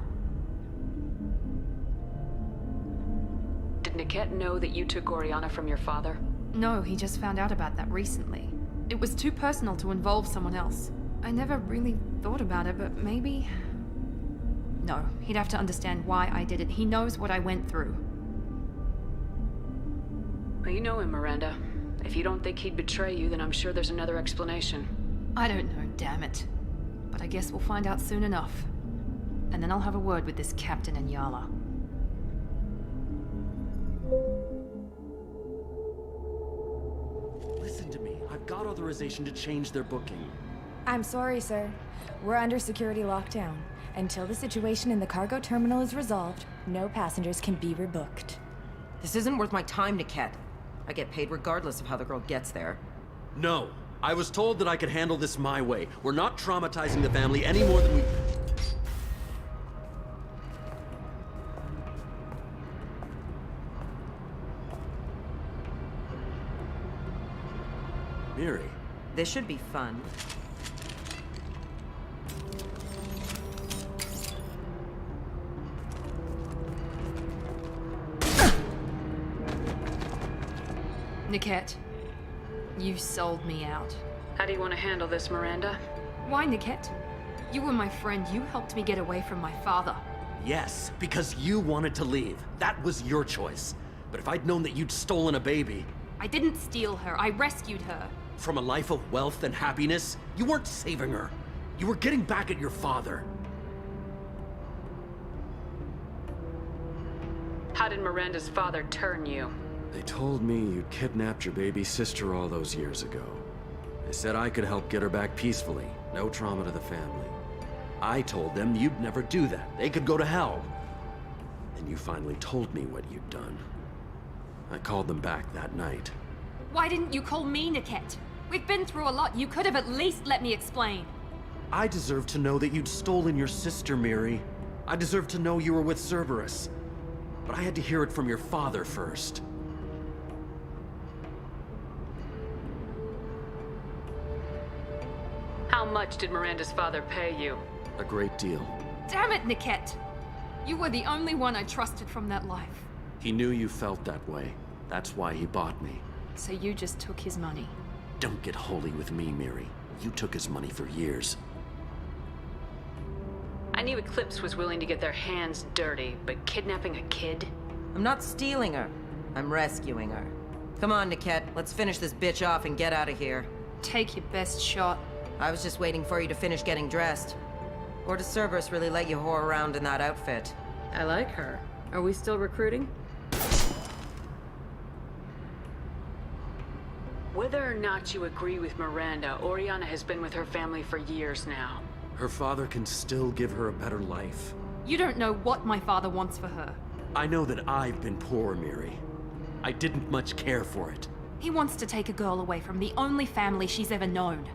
Did Niket know that you took Oriana from your father? No, he just found out about that recently. It was too personal to involve someone else. I never really thought about it, but maybe... No, he'd have to understand why I did it. He knows what I went through. Well, you know him, Miranda. If you don't think he'd betray you, then I'm sure there's another explanation. I don't know, damn it. But I guess we'll find out soon enough. And then I'll have a word with this Captain and Yala. Listen to me. I've got authorization to change their booking. I'm sorry, sir. We're under security lockdown. Until the situation in the cargo terminal is resolved, no passengers can be rebooked. This isn't worth my time, Niket. I get paid regardless of how the girl gets there. No. I was told that I could handle this my way. We're not traumatizing the family any more than we... Miri. This should be fun. Niket, you sold me out. How do you want to handle this, Miranda? Why, Niket? You were my friend. You helped me get away from my father. Yes, because you wanted to leave. That was your choice. But if I'd known that you'd stolen a baby... I didn't steal her. I rescued her. From a life of wealth and happiness, you weren't saving her. You were getting back at your father. How did Miranda's father turn you? They told me you'd kidnapped your baby sister all those years ago. They said I could help get her back peacefully. No trauma to the family. I told them you'd never do that. They could go to hell. And you finally told me what you'd done. I called them back that night. Why didn't you call me, Niket? We've been through a lot. You could have at least let me explain. I deserve to know that you'd stolen your sister, Miri. I deserve to know you were with Cerberus. But I had to hear it from your father first. How much did Miranda's father pay you? A great deal. Damn it, Niket! You were the only one I trusted from that life. He knew you felt that way. That's why he bought me. So you just took his money. Don't get holy with me, Miri. You took his money for years. I knew Eclipse was willing to get their hands dirty, but kidnapping a kid? I'm not stealing her. I'm rescuing her. Come on, Niket. Let's finish this bitch off and get out of here. Take your best shot. I was just waiting for you to finish getting dressed. Or does Cerberus really let you whore around in that outfit? I like her. Are we still recruiting? Whether or not you agree with Miranda, Oriana has been with her family for years now. Her father can still give her a better life. You don't know what my father wants for her. I know that I've been poor, Miri. I didn't much care for it. He wants to take a girl away from the only family she's ever known.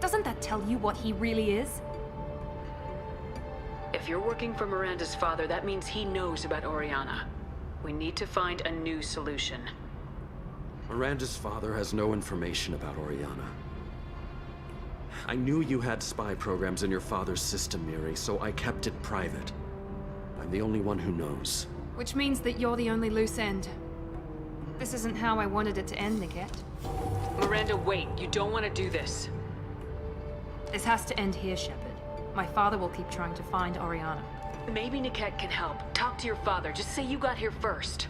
Doesn't that tell you what he really is? If you're working for Miranda's father, that means he knows about Oriana. We need to find a new solution. Miranda's father has no information about Oriana. I knew you had spy programs in your father's system, Miri, so I kept it private. I'm the only one who knows. Which means that you're the only loose end. This isn't how I wanted it to end, Niket. Miranda, wait. You don't want to do this. This has to end here, Shepard. My father will keep trying to find Oriana. Maybe Niket can help. Talk to your father. Just say you got here first.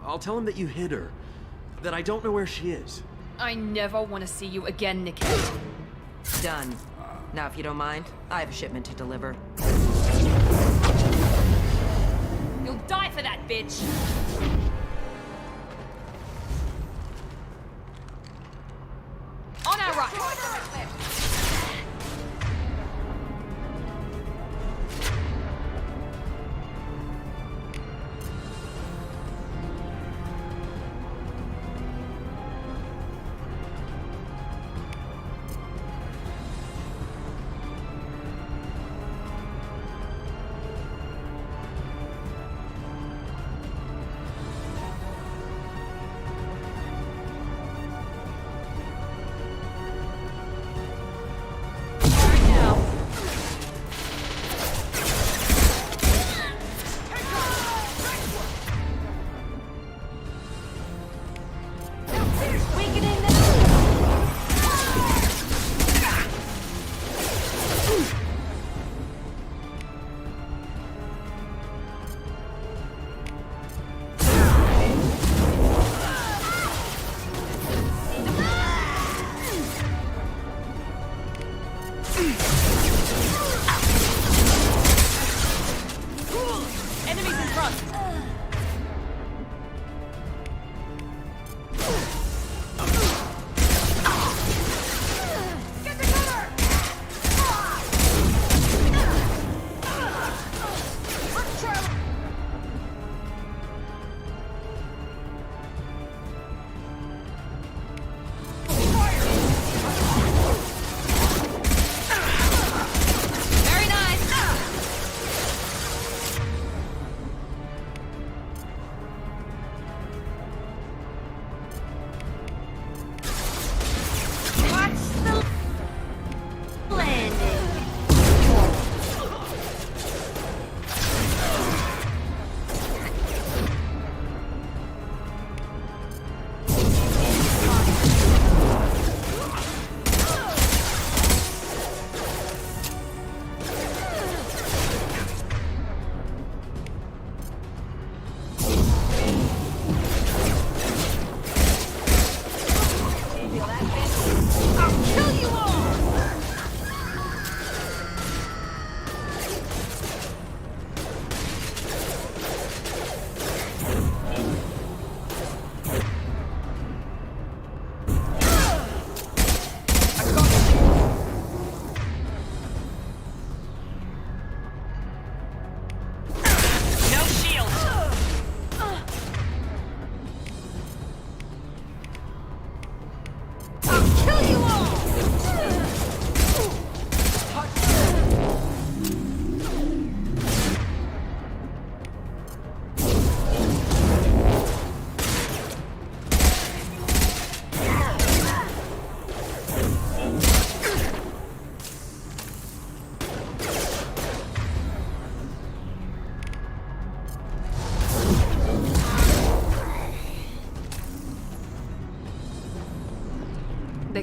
I'll tell him that you hid her. That I don't know where she is. I never want to see you again, Niket. Done. Now, if you don't mind, I have a shipment to deliver. You'll die for that, bitch! On our right!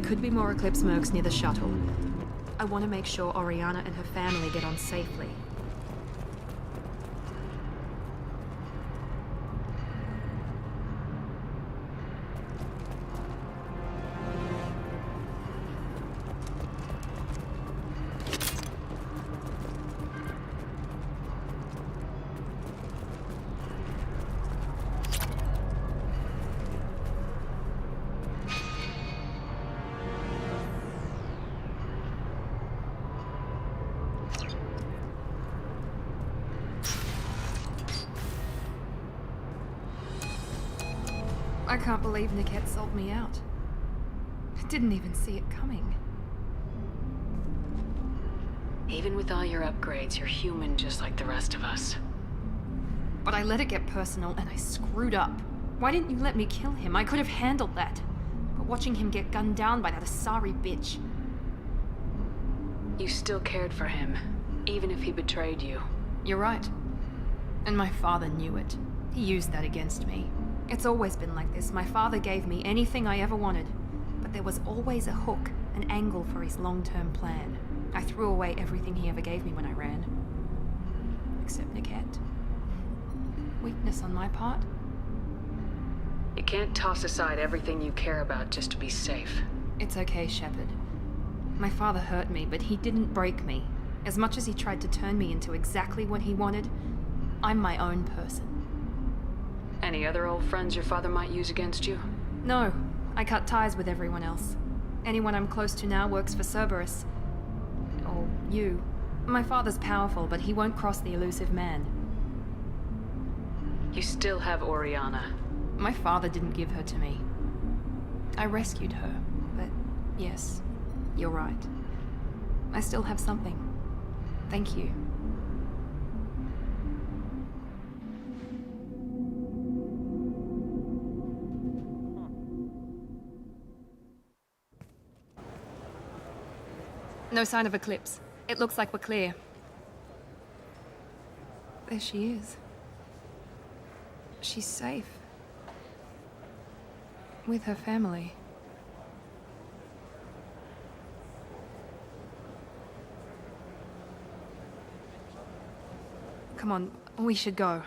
could be more Eclipse mercs near the shuttle. I want to make sure Oriana and her family get on safely. I can't believe Niket sold me out. I didn't even see it coming. Even with all your upgrades, you're human just like the rest of us. But I let it get personal and I screwed up. Why didn't you let me kill him? I could have handled that. But watching him get gunned down by that Asari bitch. You still cared for him, even if he betrayed you. You're right. And my father knew it. He used that against me. It's always been like this. My father gave me anything I ever wanted. But there was always a hook, an angle for his long-term plan. I threw away everything he ever gave me when I ran. Except Niket. Weakness on my part? You can't toss aside everything you care about just to be safe. It's okay, Shepard. My father hurt me, but he didn't break me. As much as he tried to turn me into exactly what he wanted, I'm my own person. Any other old friends your father might use against you? No, I cut ties with everyone else. Anyone I'm close to now works for Cerberus. Or you. My father's powerful, but he won't cross the elusive man. You still have Oriana. My father didn't give her to me. I rescued her, but yes, you're right. I still have something. Thank you. No sign of Eclipse. It looks like we're clear. There she is. She's safe. With her family. Come on, we should go.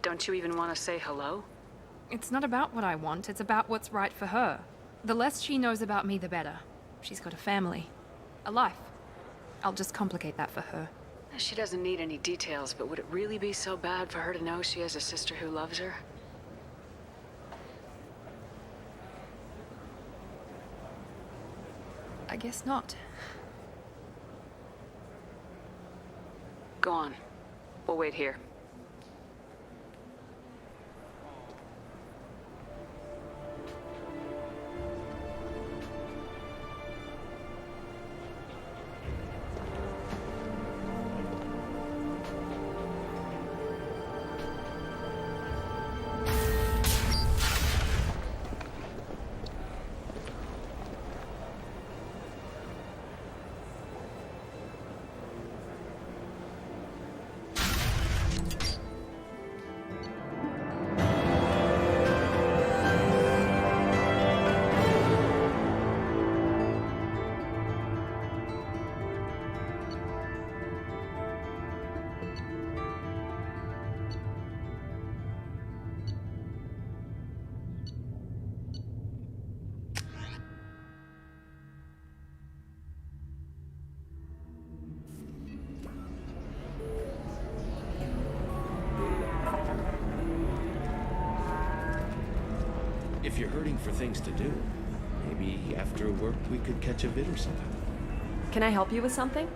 Don't you even want to say hello? It's not about what I want, it's about what's right for her. The less she knows about me, the better. She's got a family. A life. I'll just complicate that for her. She doesn't need any details, but would it really be so bad for her to know she has a sister who loves her? I guess not. Go on. We'll wait here. If you're hurting for things to do, maybe after work we could catch a vid or something. Can I help you with something?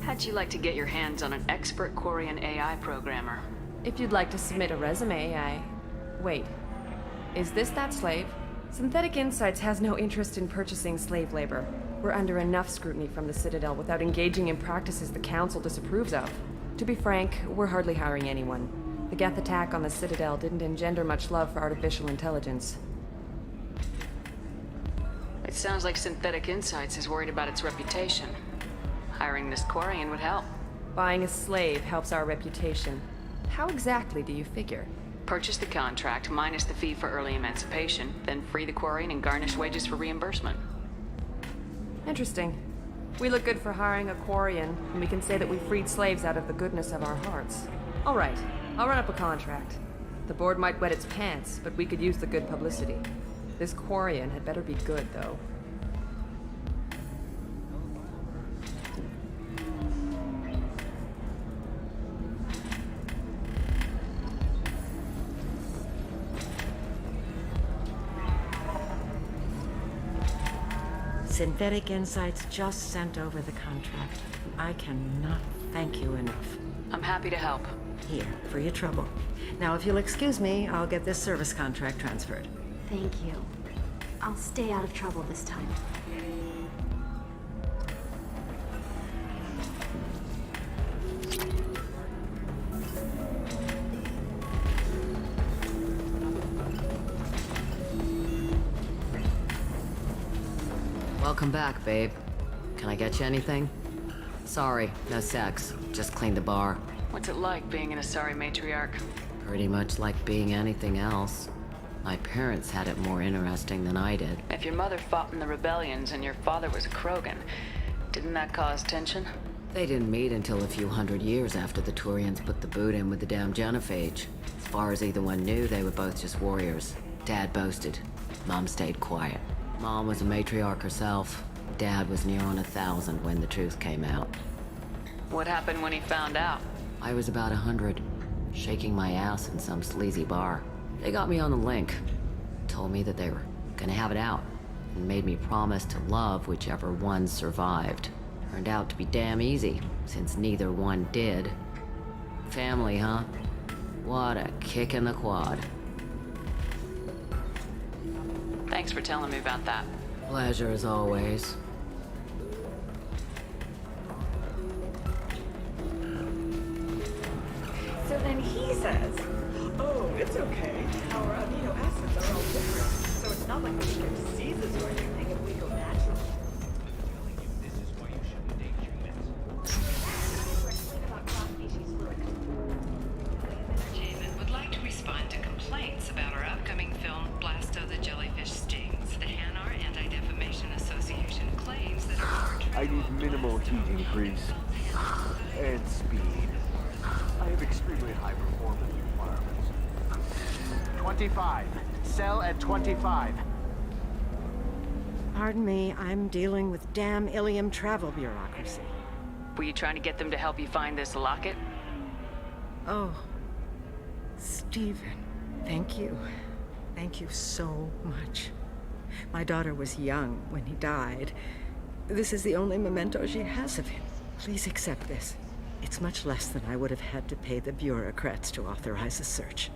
How'd you like to get your hands on an expert Quarian AI programmer? If you'd like to submit a resume, Wait. Is this that slave? Synthetic Insights has no interest in purchasing slave labor. We're under enough scrutiny from the Citadel without engaging in practices the Council disapproves of. To be frank, we're hardly hiring anyone. The Geth attack on the Citadel didn't engender much love for artificial intelligence. It sounds like Synthetic Insights is worried about its reputation. Hiring this Quarian would help. Buying a slave helps our reputation. How exactly do you figure? Purchase the contract minus the fee for early emancipation, then free the Quarian and garnish wages for reimbursement. Interesting. We look good for hiring a Quarian, and we can say that we freed slaves out of the goodness of our hearts. All right, I'll run up a contract. The board might wet its pants, but we could use the good publicity. This Quarian had better be good, though. Synthetic Insights just sent over the contract. I cannot thank you enough. I'm happy to help. Here, for your trouble. Now, if you'll excuse me, I'll get this service contract transferred. Thank you. I'll stay out of trouble this time. Welcome back, babe. Can I get you anything? Sorry, no sex. Just cleaned the bar. What's it like being an Asari matriarch? Pretty much like being anything else. My parents had it more interesting than I did. If your mother fought in the rebellions and your father was a Krogan, didn't that cause tension? They didn't meet until a few hundred years after the Turians put the boot in with the damn genophage. As far as either one knew, they were both just warriors. Dad boasted. Mom stayed quiet. Mom was a matriarch herself. Dad was near on 1,000 when the truth came out. What happened when he found out? I was about 100, shaking my ass in some sleazy bar. They got me on the link, told me that they were gonna have it out, and made me promise to love whichever one survived. Turned out to be damn easy, since neither one did. Family, huh? What a kick in the quad. Thanks for telling me about that. Pleasure as always. So then he says, oh, it's okay. Our amino acids are all different. So it's not like we can get diseases or anything if we go natural. This is why you shouldn't date humans. Entertainment would like to respond to complaints about our upcoming film, Blasto the Jellyfish Stings. The Hanar Anti-Defamation Association claims that I need minimal heat increase and speed. I have extremely high performance requirements. 25. Sell at 25. Pardon me, I'm dealing with damn Ilium travel bureaucracy. Were you trying to get them to help you find this locket? Oh, Stephen, thank you. Thank you so much. My daughter was young when he died. This is the only memento she has of him. Please accept this. It's much less than I would have had to pay the bureaucrats to authorize a search.